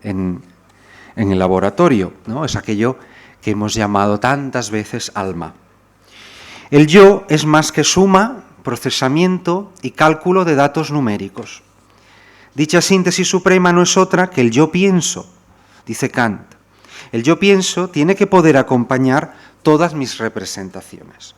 en el laboratorio, ¿no? Es aquello que hemos llamado tantas veces alma. El yo es más que suma, procesamiento y cálculo de datos numéricos. Dicha síntesis suprema no es otra que el yo pienso, dice Kant. El yo pienso tiene que poder acompañar todas mis representaciones.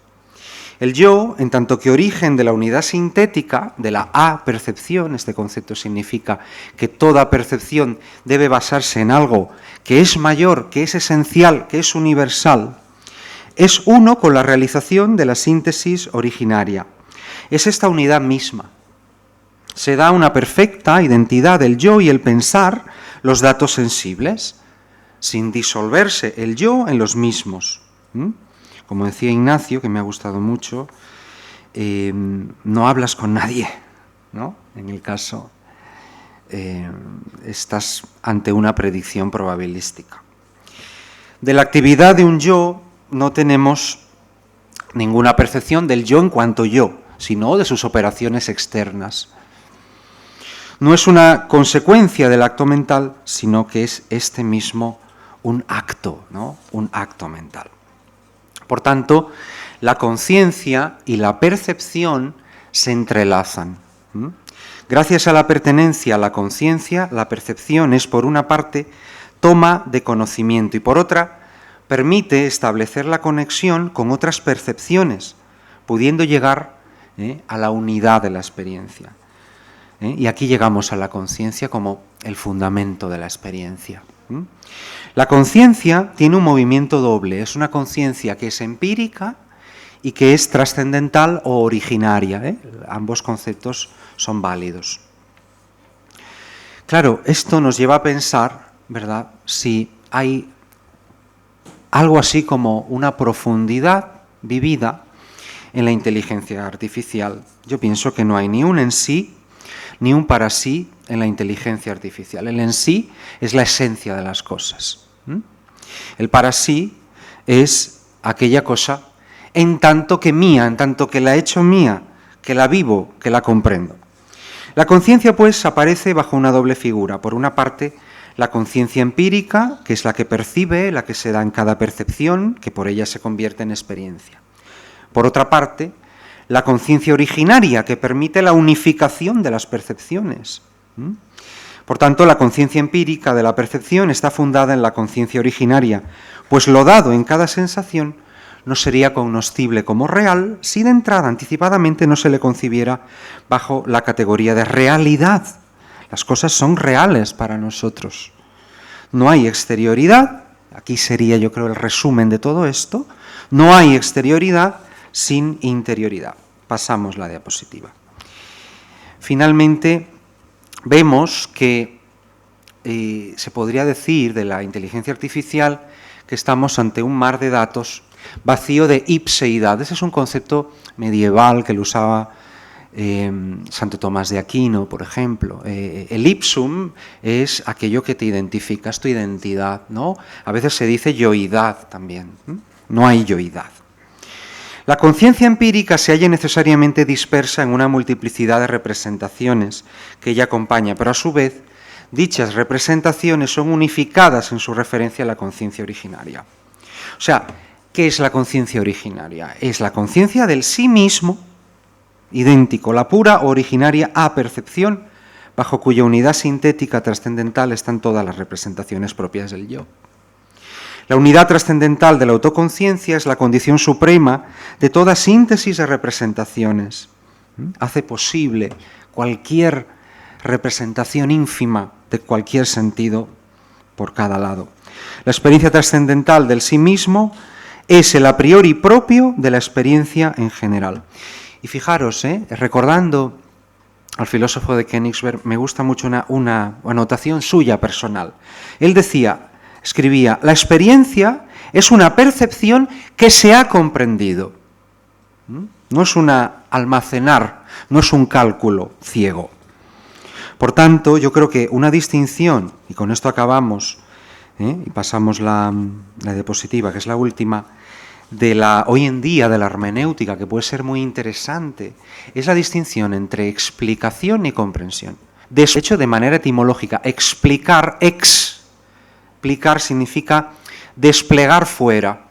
El yo, en tanto que origen de la unidad sintética, de la apercepción, este concepto significa que toda percepción debe basarse en algo que es mayor, que es esencial, que es universal, es uno con la realización de la síntesis originaria. Es esta unidad misma. Se da una perfecta identidad del yo y el pensar, los datos sensibles, sin disolverse el yo en los mismos. Como decía Ignacio, que me ha gustado mucho, no hablas con nadie, ¿no? En el caso, estás ante una predicción probabilística. De la actividad de un yo no tenemos ninguna percepción del yo en cuanto yo, sino de sus operaciones externas. No es una consecuencia del acto mental, sino que es este mismo un acto, ¿no? Un acto mental. Por tanto, la conciencia y la percepción se entrelazan. Gracias a la pertenencia a la conciencia, la percepción es, por una parte, toma de conocimiento y, por otra, permite establecer la conexión con otras percepciones, pudiendo llegar a la unidad de la experiencia. Y aquí llegamos a la conciencia como el fundamento de la experiencia. La conciencia tiene un movimiento doble, es una conciencia que es empírica y que es trascendental o originaria. Ambos conceptos son válidos. Claro, esto nos lleva a pensar, ¿verdad?, si hay algo así como una profundidad vivida en la inteligencia artificial. Yo pienso que no hay ni un en sí ni un para sí en la inteligencia artificial. El en sí es la esencia de las cosas. El para sí es aquella cosa en tanto que mía, en tanto que la he hecho mía, que la vivo, que la comprendo. La conciencia, pues, aparece bajo una doble figura. Por una parte, la conciencia empírica, que es la que percibe, la que se da en cada percepción, que por ella se convierte en experiencia. Por otra parte, la conciencia originaria, que permite la unificación de las percepciones. Por tanto, la conciencia empírica de la percepción está fundada en la conciencia originaria, pues lo dado en cada sensación no sería cognoscible como real si de entrada anticipadamente no se le concibiera bajo la categoría de realidad. Las cosas son reales para nosotros. No hay exterioridad, aquí sería yo creo el resumen de todo esto, no hay exterioridad sin interioridad. Pasamos la diapositiva. Finalmente, vemos que se podría decir de la inteligencia artificial que estamos ante un mar de datos vacío de ipseidad. Ese es un concepto medieval que lo usaba Santo Tomás de Aquino, por ejemplo. El ipsum es aquello que te identifica, es tu identidad, ¿no? A veces se dice yoidad también. No hay yoidad. La conciencia empírica se halla necesariamente dispersa en una multiplicidad de representaciones que ella acompaña, pero a su vez dichas representaciones son unificadas en su referencia a la conciencia originaria. O sea, ¿qué es la conciencia originaria? Es la conciencia del sí mismo, idéntico, la pura originaria apercepción, bajo cuya unidad sintética trascendental están todas las representaciones propias del yo. La unidad trascendental de la autoconciencia es la condición suprema de toda síntesis de representaciones. Hace posible cualquier representación ínfima de cualquier sentido por cada lado. La experiencia trascendental del sí mismo es el a priori propio de la experiencia en general. Y fijaros, recordando al filósofo de Königsberg, me gusta mucho una anotación suya personal. Él decía, escribía, la experiencia es una percepción que se ha comprendido. No es una almacenar, no es un cálculo ciego. Por tanto, yo creo que una distinción, y con esto acabamos, y pasamos la diapositiva, que es la última, hoy en día de la hermenéutica, que puede ser muy interesante, es la distinción entre explicación y comprensión. De hecho, de manera etimológica, explicar significa desplegar fuera.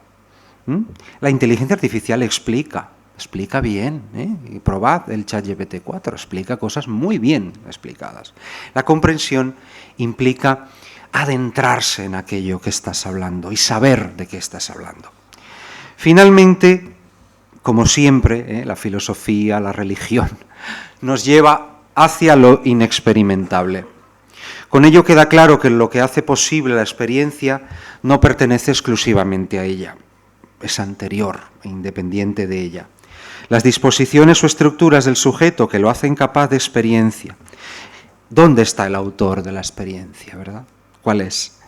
La inteligencia artificial explica bien, y probad el ChatGPT 4, explica cosas muy bien explicadas. La comprensión implica adentrarse en aquello que estás hablando y saber de qué estás hablando. Finalmente, como siempre, la filosofía, la religión, nos lleva hacia lo inexperimentable. Con ello queda claro que lo que hace posible la experiencia no pertenece exclusivamente a ella, es anterior e independiente de ella. Las disposiciones o estructuras del sujeto que lo hacen capaz de experiencia. ¿Dónde está el autor de la experiencia, verdad? ¿Cuál es?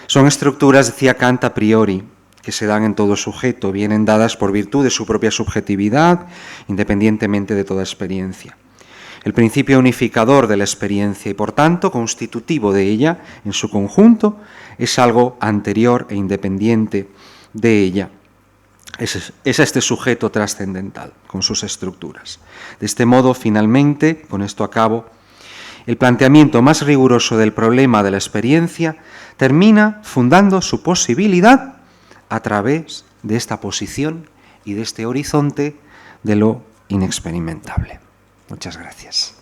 Son estructuras, decía Kant, a priori, que se dan en todo sujeto, vienen dadas por virtud de su propia subjetividad, independientemente de toda experiencia. El principio unificador de la experiencia y, por tanto, constitutivo de ella en su conjunto, es algo anterior e independiente de ella. Es este sujeto trascendental, con sus estructuras. De este modo, finalmente, con esto acabo, el planteamiento más riguroso del problema de la experiencia termina fundando su posibilidad a través de esta posición y de este horizonte de lo inexperimentable. Muchas gracias.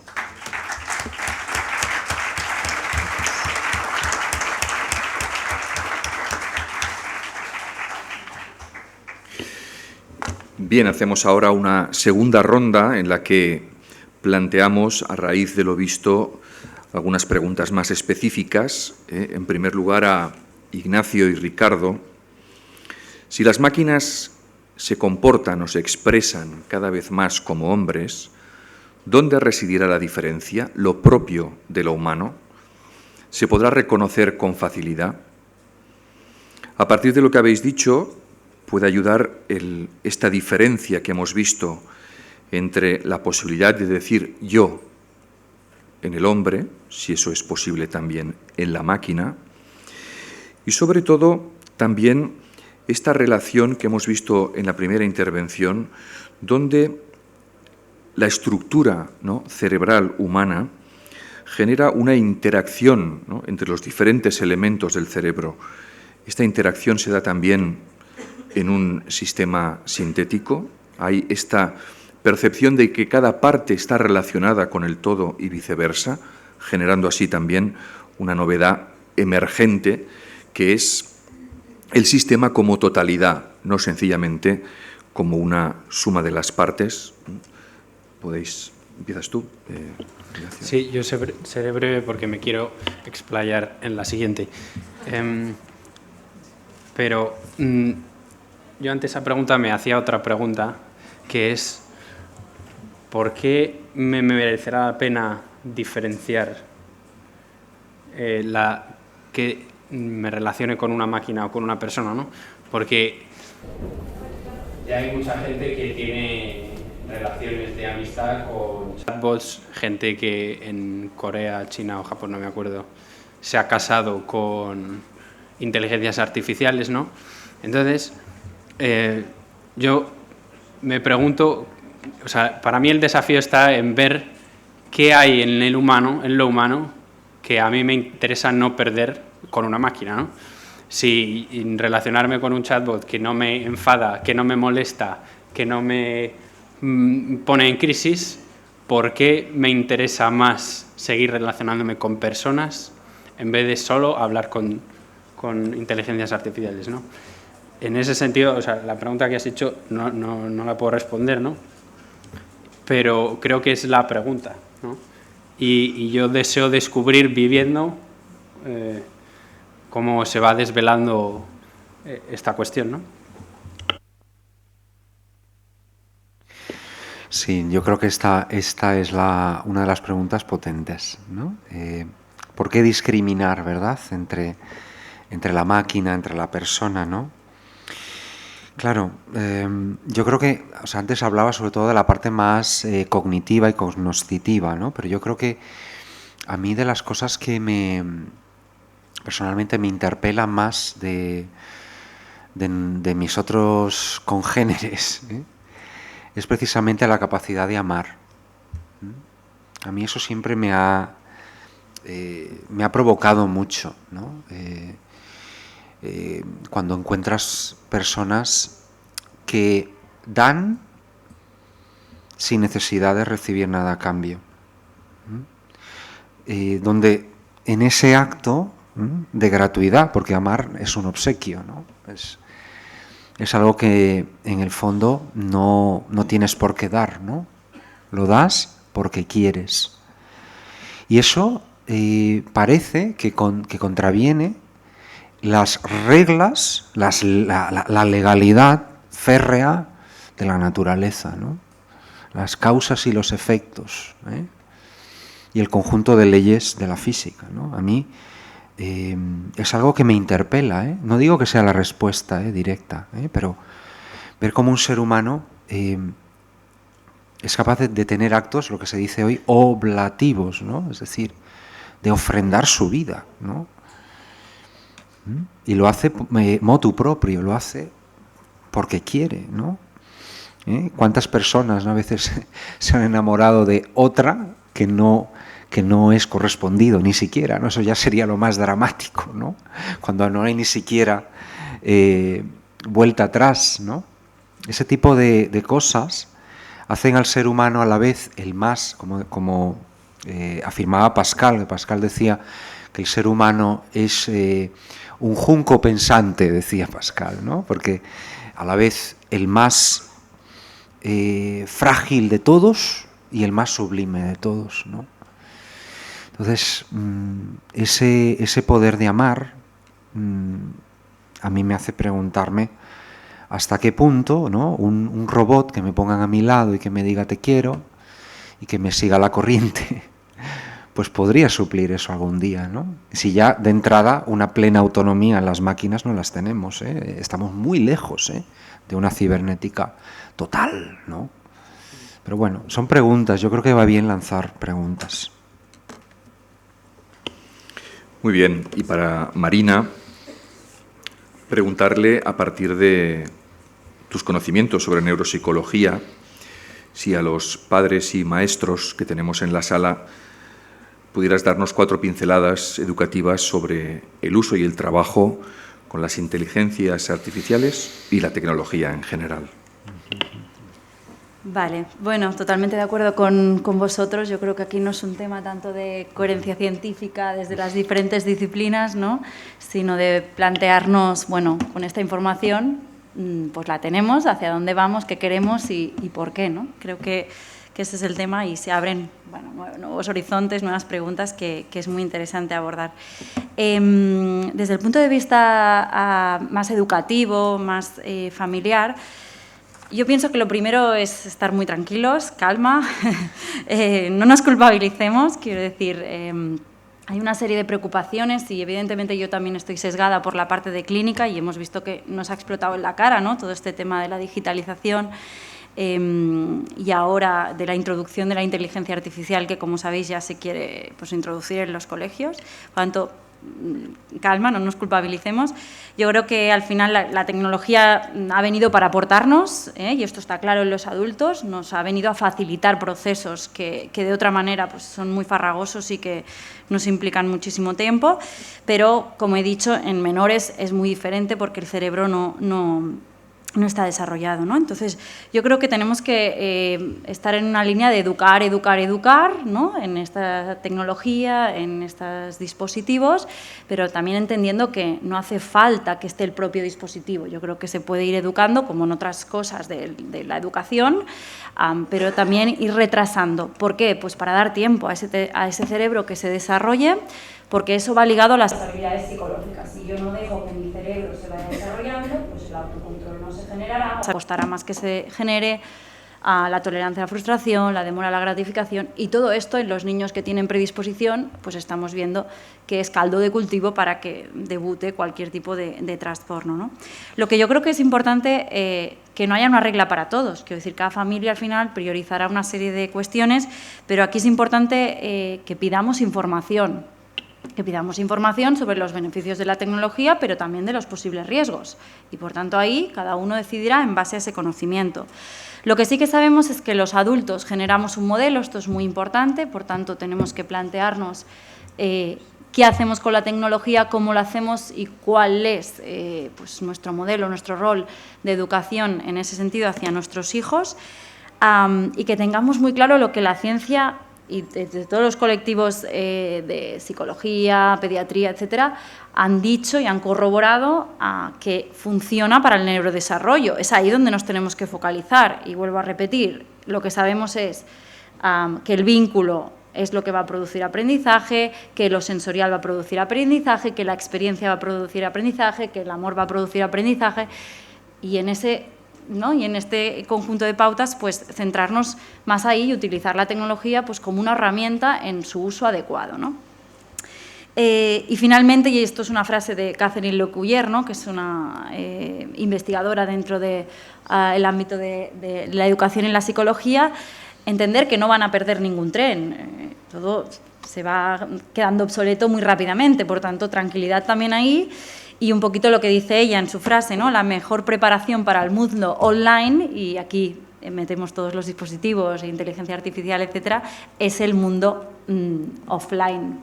Bien, hacemos ahora una segunda ronda en la que planteamos, a raíz de lo visto, algunas preguntas más específicas. En primer lugar, a Ignacio y Ricardo. Si las máquinas se comportan o se expresan cada vez más como hombres, ¿dónde residirá la diferencia, lo propio de lo humano? ¿Se podrá reconocer con facilidad? A partir de lo que habéis dicho, puede ayudar esta diferencia que hemos visto entre la posibilidad de decir yo en el hombre, si eso es posible también en la máquina, y sobre todo también esta relación que hemos visto en la primera intervención, donde la estructura, ¿no?, cerebral humana genera una interacción, ¿no?, entre los diferentes elementos del cerebro. Esta interacción se da también en un sistema sintético. Hay esta percepción de que cada parte está relacionada con el todo y viceversa. generando así también una novedad emergente que es el sistema como totalidad, no sencillamente como una suma de las partes. ¿Empiezas tú?
Sí, yo seré breve porque me quiero explayar en la siguiente. Pero yo ante esa pregunta me hacía otra pregunta, que es ¿por qué me merecerá la pena diferenciar que me relacione con una máquina o con una persona, ¿no? Porque ya hay mucha gente que tiene relaciones de amistad con chatbots, gente que en Corea, China o Japón, no me acuerdo, se ha casado con inteligencias artificiales, ¿no? Entonces, yo me pregunto, o sea, para mí el desafío está en ver qué hay en lo humano, que a mí me interesa no perder con una máquina, ¿no? Si relacionarme con un chatbot que no me enfada, que no me molesta, que no me pone en crisis, ¿por qué me interesa más seguir relacionándome con personas en vez de solo hablar con inteligencias artificiales, ¿no? En ese sentido, o sea, la pregunta que has hecho no la puedo responder, ¿no? Pero creo que es la pregunta, ¿no? Y yo deseo descubrir viviendo cómo se va desvelando esta cuestión, ¿no?
Sí, yo creo que esta es una de las preguntas potentes, ¿no? ¿Por qué discriminar, verdad, entre la máquina, entre la persona, ¿no? Claro, yo creo que, o sea, antes hablaba sobre todo de la parte más cognitiva y cognoscitiva, ¿no? Pero yo creo que a mí de las cosas que personalmente me interpelan más de mis otros congéneres, es precisamente la capacidad de amar. A mí eso siempre me ha provocado mucho, ¿no? Cuando encuentras personas que dan sin necesidad de recibir nada a cambio, donde en ese acto de gratuidad, porque amar es un obsequio, ¿no? Es algo que en el fondo no tienes por qué dar, ¿no? Lo das porque quieres. Y eso parece que contraviene las reglas, la legalidad férrea de la naturaleza, ¿no? Las causas y los efectos, y el conjunto de leyes de la física, ¿no? A mí es algo que me interpela, no digo que sea la respuesta directa, pero ver cómo un ser humano es capaz de tener actos, lo que se dice hoy, oblativos, ¿no? Es decir, de ofrendar su vida, ¿no? Y lo hace motu proprio, lo hace porque quiere, ¿no? ¿Cuántas personas, ¿no?, a veces se han enamorado de otra que no es correspondido, ni siquiera, ¿no? Eso ya sería lo más dramático, ¿no? Cuando no hay ni siquiera vuelta atrás, ¿no? Ese tipo de cosas hacen al ser humano a la vez el más, como afirmaba Pascal, que Pascal decía que el ser humano es un junco pensante, decía Pascal, ¿no? Porque a la vez el más frágil de todos y el más sublime de todos, ¿no? Entonces, ese poder de amar a mí me hace preguntarme hasta qué punto, ¿no?, un robot que me pongan a mi lado y que me diga te quiero y que me siga la corriente, pues podría suplir eso algún día, ¿no? Si ya de entrada una plena autonomía en las máquinas no las tenemos, estamos muy lejos de una cibernética total, ¿no? Pero bueno, son preguntas, yo creo que va bien lanzar preguntas.
Muy bien, y para Marina, preguntarle a partir de tus conocimientos sobre neuropsicología, si a los padres y maestros que tenemos en la sala pudieras darnos 4 pinceladas educativas sobre el uso y el trabajo con las inteligencias artificiales y la tecnología en general.
Vale, bueno, totalmente de acuerdo con vosotros. Yo creo que aquí no es un tema tanto de coherencia científica desde las diferentes disciplinas, ¿no?, sino de plantearnos, bueno, con esta información, pues la tenemos, hacia dónde vamos, qué queremos y por qué, ¿no? Creo que ese es el tema y se abren, bueno, nuevos horizontes, nuevas preguntas que es muy interesante abordar. Desde el punto de vista más educativo, más familiar, yo pienso que lo primero es estar muy tranquilos, calma, no nos culpabilicemos, quiero decir, hay una serie de preocupaciones y evidentemente yo también estoy sesgada por la parte de clínica y hemos visto que nos ha explotado en la cara, ¿no?, todo este tema de la digitalización y ahora de la introducción de la inteligencia artificial que, como sabéis, ya se quiere, pues, introducir en los colegios. Por tanto, calma, no nos culpabilicemos. Yo creo que al final la tecnología ha venido para aportarnos, y esto está claro en los adultos, nos ha venido a facilitar procesos que de otra manera pues son muy farragosos y que nos implican muchísimo tiempo, pero, como he dicho, en menores es muy diferente porque el cerebro no está desarrollado, ¿no? Entonces, yo creo que tenemos que estar en una línea de educar, ¿no?, en esta tecnología, en estos dispositivos, pero también entendiendo que no hace falta que esté el propio dispositivo. Yo creo que se puede ir educando, como en otras cosas de la educación, pero también ir retrasando. ¿Por qué? Pues para dar tiempo a ese cerebro que se desarrolle, porque eso va ligado a las habilidades psicológicas. Si yo no dejo que mi cerebro se vaya desarrollando, pues el autocontrol no se generará, costará más que se genere, a la tolerancia a la frustración, la demora a la gratificación, y todo esto en los niños que tienen predisposición, pues estamos viendo que es caldo de cultivo para que debute cualquier tipo de trastorno, ¿no? Lo que yo creo que es importante, que no haya una regla para todos, quiero decir, cada familia al final priorizará una serie de cuestiones, pero aquí es importante que pidamos información sobre los beneficios de la tecnología, pero también de los posibles riesgos. Y, por tanto, ahí cada uno decidirá en base a ese conocimiento. Lo que sí que sabemos es que los adultos generamos un modelo, esto es muy importante, por tanto, tenemos que plantearnos qué hacemos con la tecnología, cómo lo hacemos y cuál es pues nuestro modelo, nuestro rol de educación en ese sentido hacia nuestros hijos, y que tengamos muy claro lo que la ciencia y de todos los colectivos de psicología, pediatría, etcétera, han dicho y han corroborado que funciona para el neurodesarrollo. Es ahí donde nos tenemos que focalizar. Y vuelvo a repetir, lo que sabemos es que el vínculo es lo que va a producir aprendizaje, que lo sensorial va a producir aprendizaje, que la experiencia va a producir aprendizaje, que el amor va a producir aprendizaje, y en ese, ¿no?, y en este conjunto de pautas, pues centrarnos más ahí y utilizar la tecnología pues como una herramienta en su uso adecuado, ¿no? Y finalmente, y esto es una frase de Catherine Lecuyer, ¿no?, que es una investigadora dentro del ámbito de la educación en la psicología, entender que no van a perder ningún tren, todo se va quedando obsoleto muy rápidamente, por tanto, tranquilidad también ahí. Y un poquito lo que dice ella en su frase, ¿no?, la mejor preparación para el mundo online, y aquí metemos todos los dispositivos, inteligencia artificial, etcétera, es el mundo offline.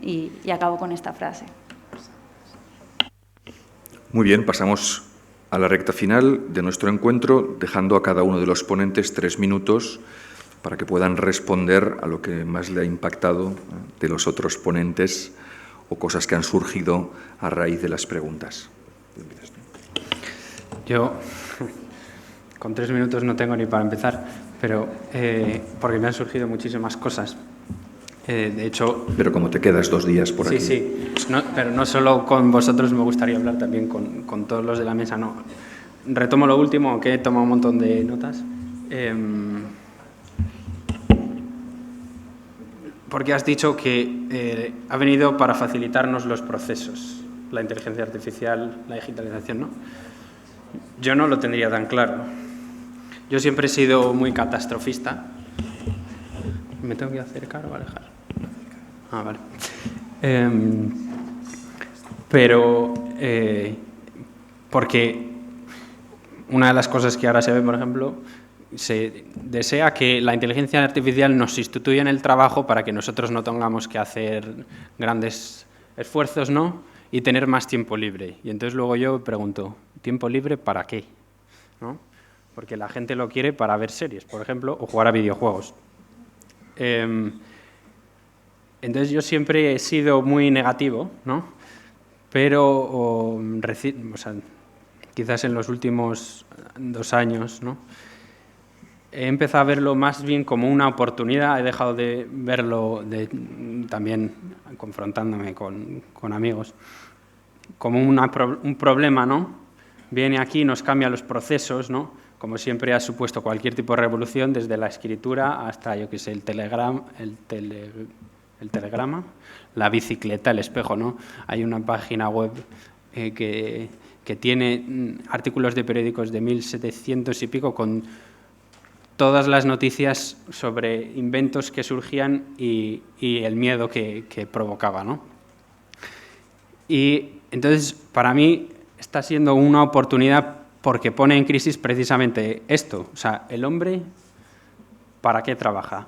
Y acabo con esta frase.
Muy bien, pasamos a la recta final de nuestro encuentro, dejando a cada uno de los ponentes 3 minutos para que puedan responder a lo que más le ha impactado de los otros ponentes o cosas que han surgido a raíz de las preguntas.
Yo, con 3 minutos no tengo ni para empezar, pero porque me han surgido muchísimas cosas. De hecho...
Pero como te quedas 2 días por aquí.
Sí, no, pero no solo con vosotros, me gustaría hablar también con todos los de la mesa. No. Retomo lo último, aunque he tomado un montón de notas. Porque has dicho que ha venido para facilitarnos los procesos, la inteligencia artificial, la digitalización, ¿no? Yo no lo tendría tan claro. Yo siempre he sido muy catastrofista. ¿Me tengo que acercar o alejar? Ah, vale. Pero porque una de las cosas que ahora se ve, por ejemplo, se desea que la inteligencia artificial nos sustituya en el trabajo para que nosotros no tengamos que hacer grandes esfuerzos, ¿no?, y tener más tiempo libre. Y entonces luego yo pregunto, ¿tiempo libre para qué? ¿No? porque la gente lo quiere para ver series, por ejemplo, o jugar a videojuegos. Entonces yo siempre he sido muy negativo, ¿no? Pero quizás en los últimos 2 años, ¿no?, he empezado a verlo más bien como una oportunidad, he dejado de verlo también confrontándome con amigos, como un problema, ¿no? Viene aquí, nos cambia los procesos, ¿no? Como siempre ha supuesto cualquier tipo de revolución, desde la escritura hasta, yo qué sé, el telegrama, la bicicleta, el espejo, ¿no? Hay una página web que tiene artículos de periódicos de 1700 y pico con todas las noticias sobre inventos que surgían y el miedo que provocaba, ¿no? Y entonces, para mí, está siendo una oportunidad porque pone en crisis precisamente esto. O sea, el hombre, ¿para qué trabaja?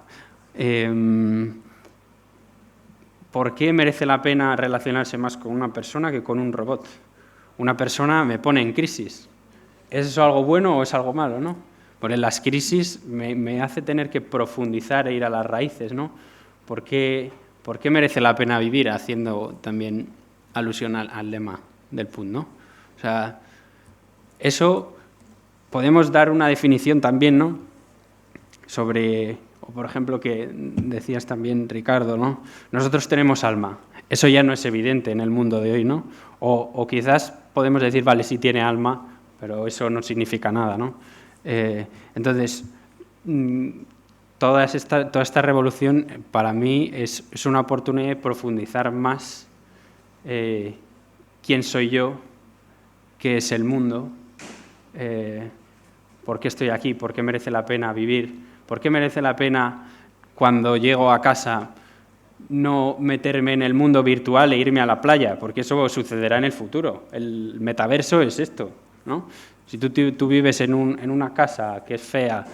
¿Por qué merece la pena relacionarse más con una persona que con un robot? Una persona me pone en crisis. ¿Es eso algo bueno o es algo malo, no? Porque las crisis me hace tener que profundizar e ir a las raíces, ¿no? ¿Por qué merece la pena vivir? Haciendo también alusión al lema del PUT, ¿no? O sea, eso podemos dar una definición también, ¿no? Sobre, o por ejemplo, que decías también, Ricardo, ¿no? Nosotros tenemos alma. Eso ya no es evidente en el mundo de hoy, ¿no? O quizás podemos decir, vale, sí tiene alma, pero eso no significa nada, ¿no? Entonces, toda esta revolución para mí es una oportunidad de profundizar más quién soy yo, qué es el mundo, por qué estoy aquí, por qué merece la pena vivir, por qué merece la pena cuando llego a casa no meterme en el mundo virtual e irme a la playa, porque eso sucederá en el futuro. El metaverso es esto, ¿no? Si tú vives en una casa que es fea,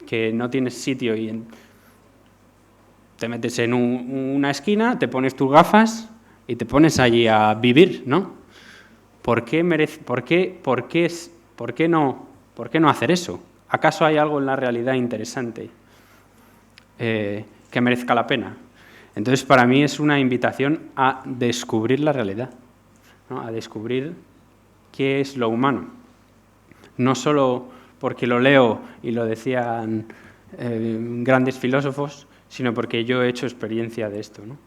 que no tienes sitio y te metes en una esquina, te pones tus gafas y te pones allí a vivir, ¿no? ¿Por qué no hacer eso? ¿Acaso hay algo en la realidad interesante que merezca la pena? Entonces, para mí es una invitación a descubrir la realidad, ¿no? A descubrir qué es lo humano. No solo porque lo leo y lo decían grandes filósofos, sino porque yo he hecho experiencia de esto, ¿no?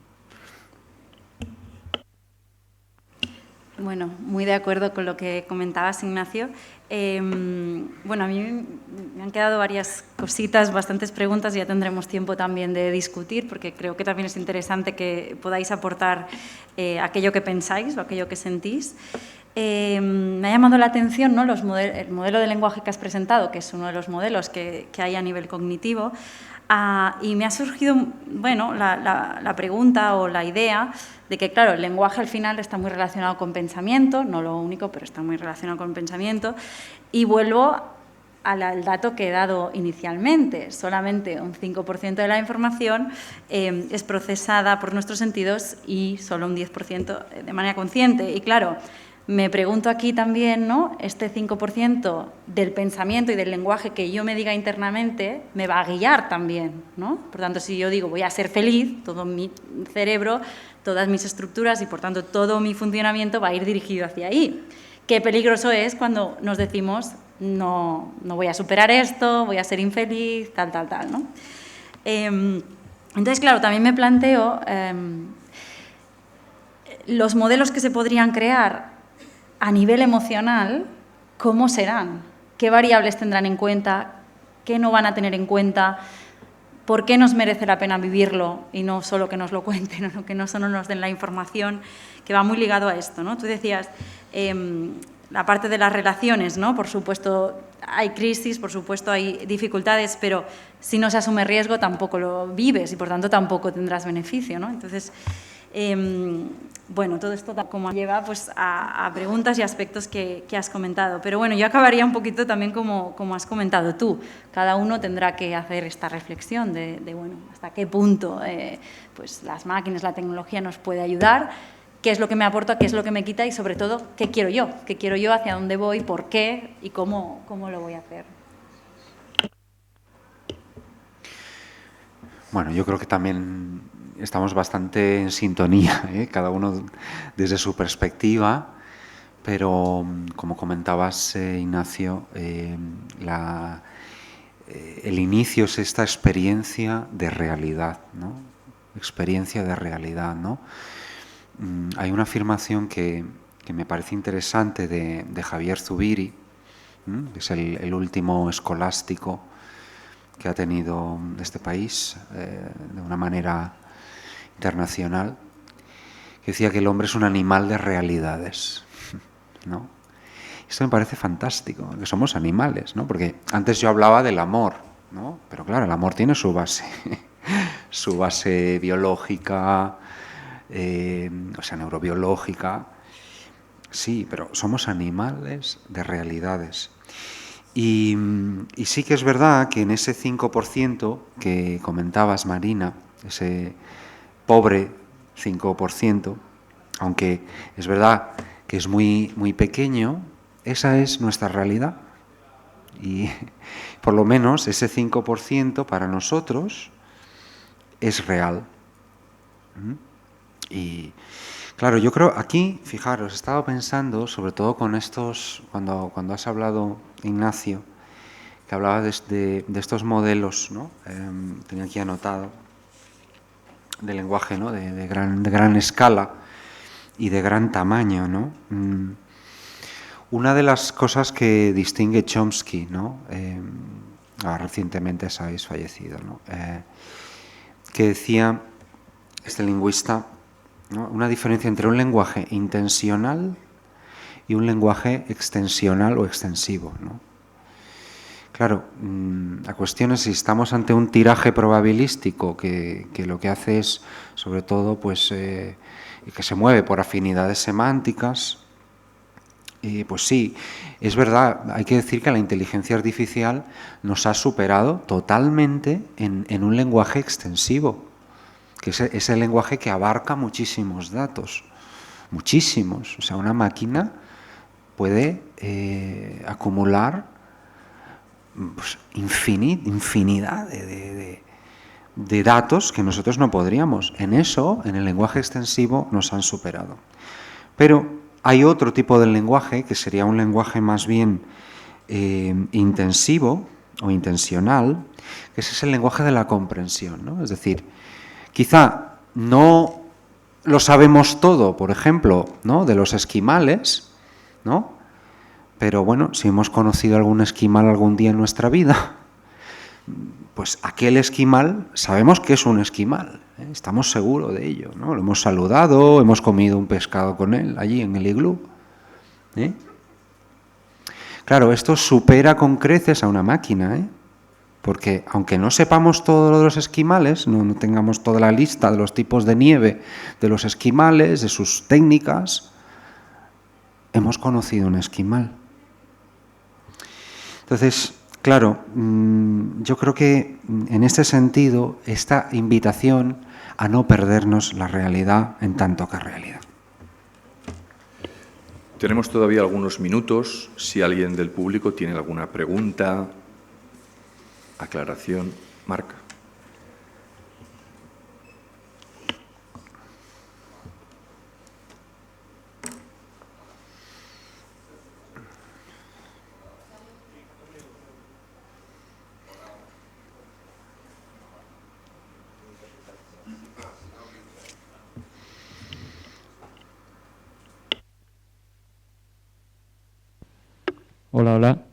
Bueno, muy de acuerdo con lo que comentabas, Ignacio. Bueno, a mí me han quedado varias cositas, bastantes preguntas, ya tendremos tiempo también de discutir, porque creo que también es interesante que podáis aportar aquello que pensáis o aquello que sentís. Me ha llamado la atención, ¿no?, el modelo de lenguaje que has presentado, que es uno de los modelos que hay a nivel cognitivo, y me ha surgido, bueno, la pregunta o la idea de que, claro, el lenguaje al final está muy relacionado con pensamiento, no lo único, pero está muy relacionado con pensamiento, y vuelvo al dato que he dado inicialmente. Solamente un 5% de la información es procesada por nuestros sentidos y solo un 10% de manera consciente. Y claro, me pregunto aquí también, ¿no?, este 5% del pensamiento y del lenguaje que yo me diga internamente me va a guiar también, ¿no? Por tanto, si yo digo voy a ser feliz, todo mi cerebro, todas mis estructuras y, por tanto, todo mi funcionamiento va a ir dirigido hacia ahí. Qué peligroso es cuando nos decimos no voy a superar esto, voy a ser infeliz, tal, ¿no? Entonces, claro, también me planteo los modelos que se podrían crear a nivel emocional, ¿cómo serán? ¿Qué variables tendrán en cuenta? ¿Qué no van a tener en cuenta? ¿Por qué nos merece la pena vivirlo y no solo que nos lo cuenten, o que no solo nos den la información, que va muy ligado a esto, ¿no? Tú decías la parte de las relaciones, ¿no? Por supuesto hay crisis, por supuesto hay dificultades, pero si no se asume riesgo tampoco lo vives y, por tanto, tampoco tendrás beneficio, ¿no? Entonces, bueno, todo esto como lleva pues a preguntas y aspectos que has comentado. Pero bueno, yo acabaría un poquito también como has comentado tú. Cada uno tendrá que hacer esta reflexión de bueno, hasta qué punto pues las máquinas, la tecnología nos puede ayudar, qué es lo que me aporta, qué es lo que me quita y, sobre todo, qué quiero yo, hacia dónde voy, por qué y cómo lo voy a hacer.
Bueno, yo creo que también estamos bastante en sintonía, cada uno desde su perspectiva, pero como comentabas, Ignacio, el inicio es esta experiencia de realidad, ¿no? Experiencia de realidad, ¿no? Hay una afirmación que me parece interesante de Javier Zubiri, que es el último escolástico que ha tenido este país de una manera internacional, que decía que el hombre es un animal de realidades, ¿no? Esto me parece fantástico, que somos animales, ¿no? Porque antes yo hablaba del amor, ¿no? Pero claro, el amor tiene su base, su base biológica, o sea, neurobiológica. Sí, pero somos animales de realidades. Y sí que es verdad que en ese 5% que comentabas, Marina, ese pobre 5%, aunque es verdad que es muy, muy pequeño, esa es nuestra realidad. Y por lo menos ese 5% para nosotros es real. Y claro, yo creo aquí, fijaros, he estado pensando, sobre todo con estos, cuando has hablado, Ignacio, que hablaba de estos modelos, ¿no? Tenía aquí anotado, de lenguaje, ¿no? de gran escala y de gran tamaño, ¿no? Una de las cosas que distingue Chomsky, ¿no? Recientemente sabéis fallecido, ¿no? Que decía este lingüista, ¿no? Una diferencia entre un lenguaje intencional y un lenguaje extensional o extensivo, ¿no? Claro, la cuestión es si estamos ante un tiraje probabilístico que lo que hace es, sobre todo, pues que se mueve por afinidades semánticas. Pues sí, es verdad, hay que decir que la inteligencia artificial nos ha superado totalmente en un lenguaje extensivo, que es el lenguaje que abarca muchísimos datos, muchísimos. O sea, una máquina puede acumular pues, infinidad de datos que nosotros no podríamos. En eso, en el lenguaje extensivo, nos han superado. Pero hay otro tipo de lenguaje, que sería un lenguaje más bien intensivo o intencional, que ese es el lenguaje de la comprensión, ¿no? Es decir, quizá no lo sabemos todo, por ejemplo, ¿no? De los esquimales, ¿no? Pero bueno, si hemos conocido algún esquimal algún día en nuestra vida, pues aquel esquimal sabemos que es un esquimal, ¿eh? Estamos seguros de ello, ¿no? Lo hemos saludado, hemos comido un pescado con él allí en el iglú, ¿eh? Claro, esto supera con creces a una máquina, ¿eh? Porque aunque no sepamos todo lo de los esquimales, no tengamos toda la lista de los tipos de nieve de los esquimales, de sus técnicas, hemos conocido un esquimal. Entonces, claro, yo creo que en este sentido, esta invitación a no perdernos la realidad en tanto que realidad.
Tenemos todavía algunos minutos. Si alguien del público tiene alguna pregunta, aclaración, Marc.
Hola, hola.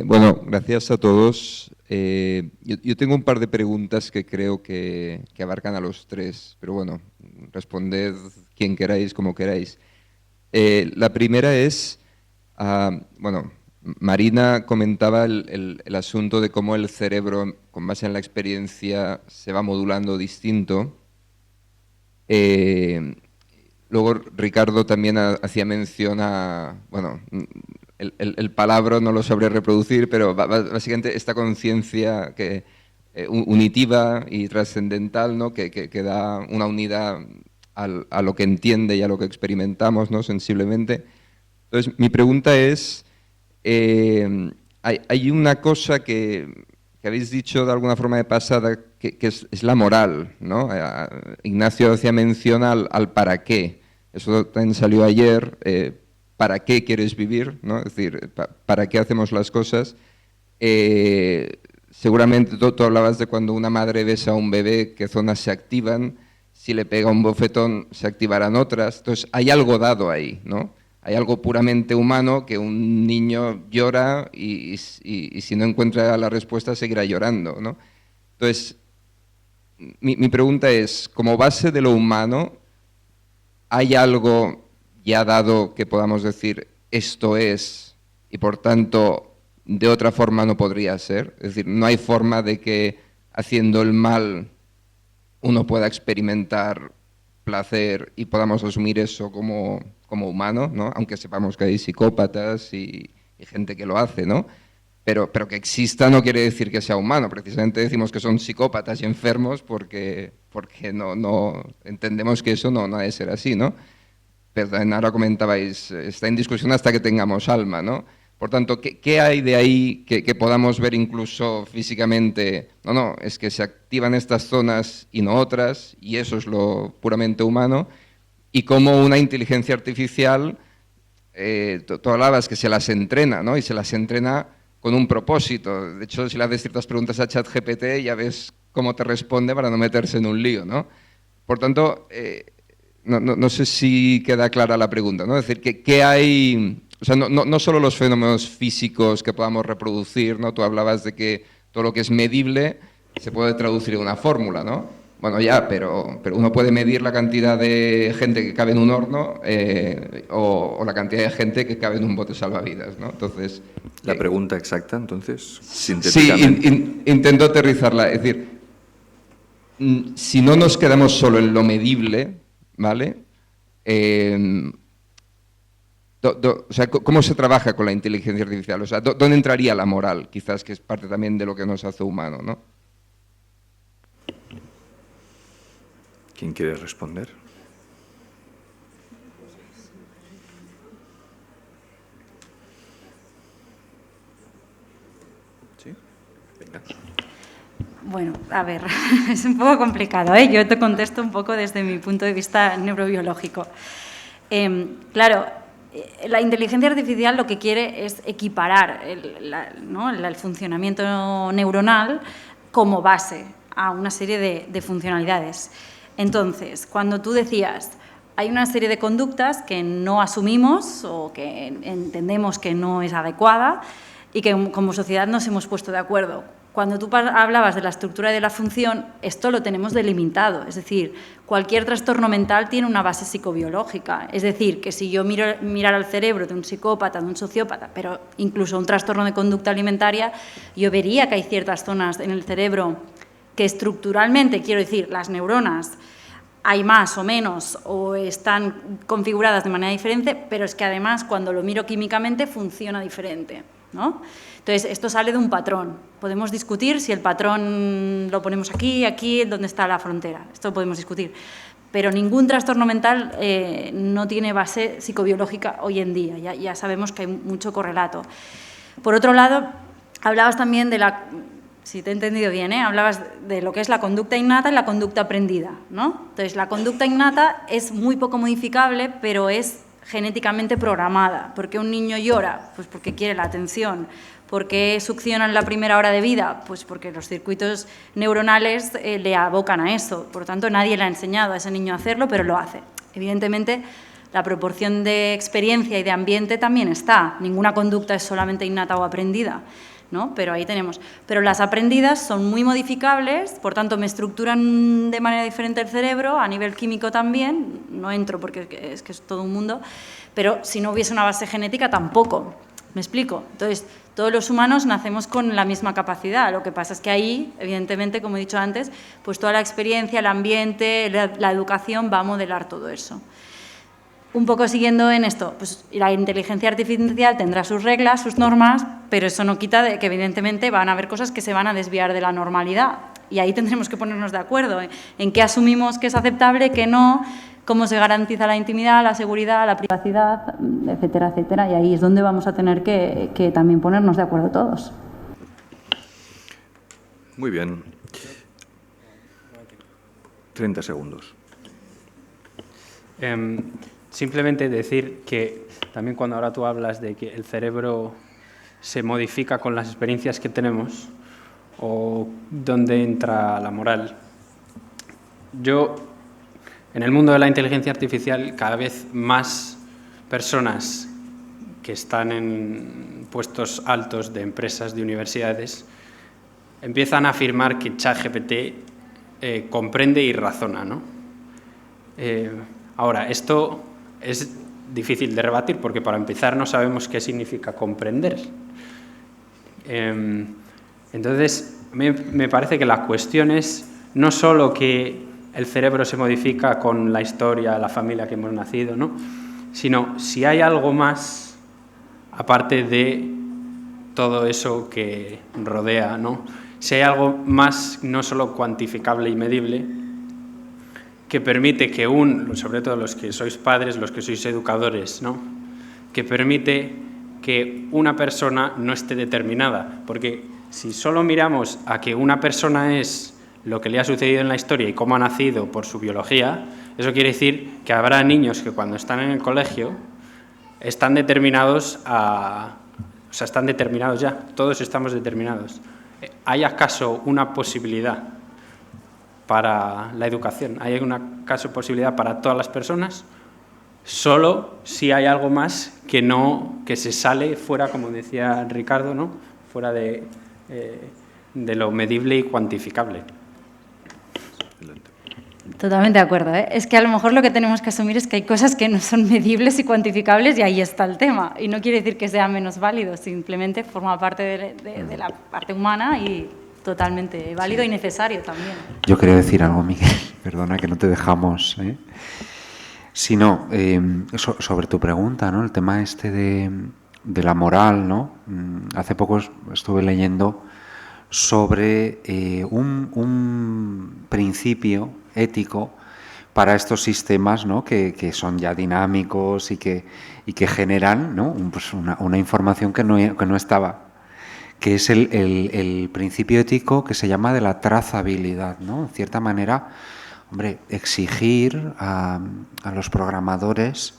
Bueno, gracias a todos. Yo tengo un par de preguntas que creo que abarcan a los tres, pero bueno, responded quien queráis, como queráis. La primera es, bueno, Marina comentaba el asunto de cómo el cerebro, con base en la experiencia, se va modulando distinto. Luego Ricardo también hacía mención a, bueno, el palabra no lo sabré reproducir, pero básicamente esta conciencia que unitiva y trascendental, ¿no? que da una unidad a lo que entiende y a lo que experimentamos, ¿no? Sensiblemente. Entonces, mi pregunta es, hay una cosa que habéis dicho de alguna forma de pasada, que es la moral, ¿no? Ignacio hacía mención al para qué. Eso también salió ayer. ¿Para qué quieres vivir? ¿No? Es decir, ¿para qué hacemos las cosas? Seguramente tú hablabas de cuando una madre besa a un bebé, qué zonas se activan. Si le pega un bofetón, se activarán otras. Entonces, hay algo dado ahí, ¿no? Hay algo puramente humano, que un niño llora y si no encuentra la respuesta seguirá llorando, ¿no? Entonces, mi pregunta es, como base de lo humano, ¿hay algo ya dado que podamos decir esto es y por tanto de otra forma no podría ser? Es decir, no hay forma de que haciendo el mal uno pueda experimentar placer y podamos asumir eso como humano, ¿no? Aunque sepamos que hay psicópatas y gente que lo hace, ¿no? Pero que exista no quiere decir que sea humano. Precisamente decimos que son psicópatas y enfermos porque no entendemos que eso no ha de ser así, ¿no? Pero también ahora comentabais, está en discusión hasta que tengamos alma, ¿no? Por tanto, ¿qué hay de ahí que podamos ver incluso físicamente? No, es que se activan estas zonas y no otras, y eso es lo puramente humano. Y como una inteligencia artificial, tú hablabas que se las entrena, ¿no? Y se las entrena con un propósito. De hecho, si le haces ciertas preguntas a ChatGPT, ya ves cómo te responde para no meterse en un lío, ¿no? Por tanto, no sé si queda clara la pregunta, ¿no? Es decir, ¿qué hay? O sea, no solo los fenómenos físicos que podamos reproducir, ¿no? Tú hablabas de que todo lo que es medible se puede traducir en una fórmula, ¿no? Bueno, ya, pero uno puede medir la cantidad de gente que cabe en un horno o la cantidad de gente que cabe en un bote salvavidas, ¿no? Entonces...
La pregunta exacta, entonces, sintéticamente.
Sí, intento aterrizarla. Es decir, si no nos quedamos solo en lo medible, ¿vale? O sea, ¿cómo se trabaja con la inteligencia artificial? O sea, ¿dónde entraría la moral? Quizás que es parte también de lo que nos hace humanos, ¿no?
¿Quién quiere responder? ¿Sí? Venga.
Bueno, a ver, es un poco complicado, ¿eh? Yo te contesto un poco desde mi punto de vista neurobiológico. Claro, la inteligencia artificial lo que quiere es equiparar el funcionamiento neuronal como base a una serie de funcionalidades. Entonces, cuando tú decías, hay una serie de conductas que no asumimos o que entendemos que no es adecuada y que como sociedad nos hemos puesto de acuerdo. Cuando tú hablabas de la estructura y de la función, esto lo tenemos delimitado. Es decir, cualquier trastorno mental tiene una base psicobiológica. Es decir, que si yo mirara el cerebro de un psicópata, de un sociópata, pero incluso un trastorno de conducta alimentaria, yo vería que hay ciertas zonas en el cerebro que estructuralmente, quiero decir, las neuronas, hay más o menos o están configuradas de manera diferente, pero es que además cuando lo miro químicamente funciona diferente, ¿no? Entonces, esto sale de un patrón. Podemos discutir si el patrón lo ponemos aquí, dónde está la frontera. Esto lo podemos discutir. Pero ningún trastorno mental no tiene base psicobiológica hoy en día. Ya sabemos que hay mucho correlato. Por otro lado, hablabas también de la... Si te he entendido bien, hablabas de lo que es la conducta innata y la conducta aprendida, ¿no? Entonces, la conducta innata es muy poco modificable, pero es genéticamente programada. ¿Por qué un niño llora? Pues porque quiere la atención. ¿Por qué succiona en la primera hora de vida? Pues porque los circuitos neuronales le abocan a eso. Por lo tanto, nadie le ha enseñado a ese niño a hacerlo, pero lo hace. Evidentemente, la proporción de experiencia y de ambiente también está. Ninguna conducta es solamente innata o aprendida, ¿no? Pero ahí tenemos. Pero las aprendidas son muy modificables, por tanto, me estructuran de manera diferente el cerebro, a nivel químico también. No entro porque es que es todo un mundo, pero si no hubiese una base genética tampoco. ¿Me explico? Entonces, todos los humanos nacemos con la misma capacidad. Lo que pasa es que ahí, evidentemente, como he dicho antes, pues toda la experiencia, el ambiente, la educación va a modelar todo eso. Un poco siguiendo en esto, pues la inteligencia artificial tendrá sus reglas, sus normas, pero eso no quita de que evidentemente van a haber cosas que se van a desviar de la normalidad. Y ahí tendremos que ponernos de acuerdo en qué asumimos que es aceptable, qué no, cómo se garantiza la intimidad, la seguridad, la privacidad, etcétera, etcétera. Y ahí es donde vamos a tener que también ponernos de acuerdo todos.
Muy bien. 30 segundos.
Simplemente decir que también cuando ahora tú hablas de que el cerebro se modifica con las experiencias que tenemos o dónde entra la moral. Yo, en el mundo de la inteligencia artificial, cada vez más personas que están en puestos altos de empresas, de universidades, empiezan a afirmar que ChatGPT comprende y razona, ¿no? Ahora, esto es difícil de rebatir porque para empezar no sabemos qué significa comprender. Entonces, me parece que la cuestión es no solo que el cerebro se modifica con la historia, la familia que hemos nacido, ¿no? Sino si hay algo más aparte de todo eso que rodea, ¿no? Si hay algo más no solo cuantificable y medible que permite que sobre todo los que sois padres, los que sois educadores, ¿no? Que permite que una persona no esté determinada, porque si solo miramos a que una persona es lo que le ha sucedido en la historia y cómo ha nacido por su biología, eso quiere decir que habrá niños que cuando están en el colegio están determinados están determinados ya, todos estamos determinados. ¿Hay acaso una posibilidad para la educación? ¿Hay una posibilidad para todas las personas? Solo si hay algo más que se sale fuera, como decía Ricardo, ¿no? Fuera de lo medible y cuantificable.
Totalmente de acuerdo, ¿eh? Es que a lo mejor lo que tenemos que asumir es que hay cosas que no son medibles y cuantificables y ahí está el tema. Y no quiere decir que sea menos válido, simplemente forma parte de la parte humana y totalmente válido y necesario también.
Yo quería decir algo, Miguel, perdona que no te dejamos, sino sobre tu pregunta, ¿no? El tema este de la moral, ¿no? Hace poco estuve leyendo sobre un principio ético para estos sistemas, ¿no? que son ya dinámicos y que generan, ¿no? Pues una información que no estaba, que es el principio ético que se llama de la trazabilidad, ¿no? En cierta manera, hombre, exigir a los programadores,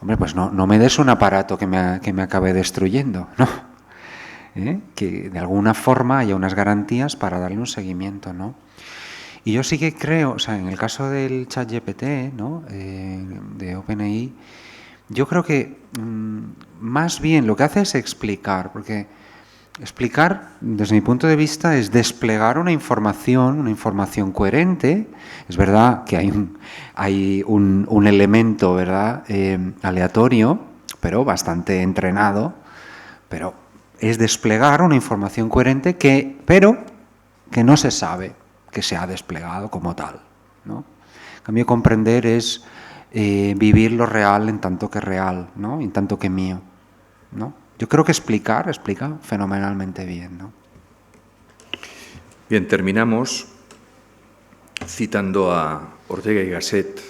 hombre, pues no me des un aparato que me acabe destruyendo, ¿no? Que de alguna forma haya unas garantías para darle un seguimiento, ¿no? Y yo sí que creo, o sea, en el caso del ChatGPT, ¿no? De OpenAI, yo creo que más bien lo que hace es explicar, porque explicar, desde mi punto de vista, es desplegar una información coherente. Es verdad que hay un elemento, ¿verdad? Aleatorio, pero bastante entrenado, pero es desplegar una información coherente pero que no se sabe que se ha desplegado como tal, ¿no? En cambio, comprender es vivir lo real en tanto que real, ¿no? En tanto que mío, ¿no? Yo creo que explica fenomenalmente bien, ¿no?
Bien, terminamos citando a Ortega y Gasset,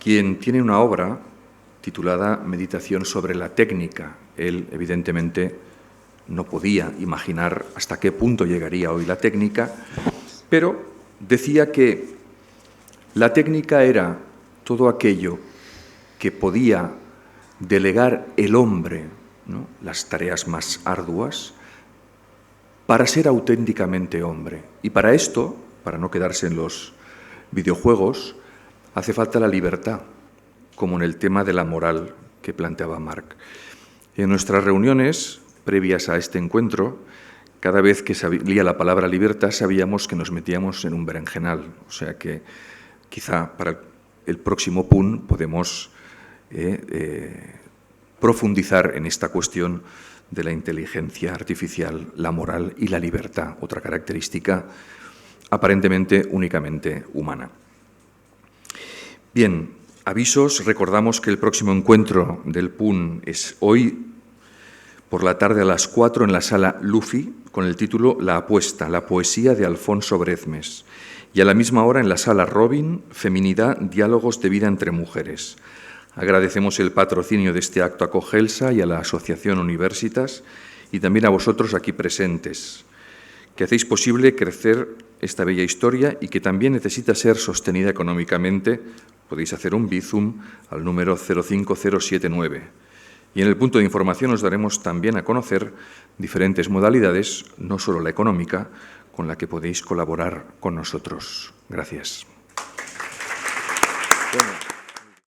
quien tiene una obra titulada Meditación sobre la técnica. Él, evidentemente, no podía imaginar hasta qué punto llegaría hoy la técnica, pero decía que la técnica era todo aquello que podía delegar el hombre, ¿no? Las tareas más arduas, para ser auténticamente hombre. Y para esto, para no quedarse en los videojuegos, hace falta la libertad, como en el tema de la moral que planteaba Marc. En nuestras reuniones previas a este encuentro, cada vez que salía la palabra libertad sabíamos que nos metíamos en un berenjenal. O sea que quizá para el próximo PUN podemos profundizar en esta cuestión de la inteligencia artificial, la moral y la libertad, otra característica aparentemente únicamente humana. Bien, avisos. Recordamos que el próximo encuentro del PUN es hoy por la tarde a las 4 en la sala Luffy, con el título La apuesta, la poesía de Alfonso Brezmes. Y a la misma hora en la sala Robin, Feminidad, diálogos de vida entre mujeres. Agradecemos el patrocinio de este acto a Cogelsa y a la Asociación Universitas y también a vosotros aquí presentes, que hacéis posible crecer esta bella historia y que también necesita ser sostenida económicamente. Podéis hacer un Bizum al número 05079. Y en el punto de información os daremos también a conocer diferentes modalidades, no solo la económica, con la que podéis colaborar con nosotros. Gracias. Bueno.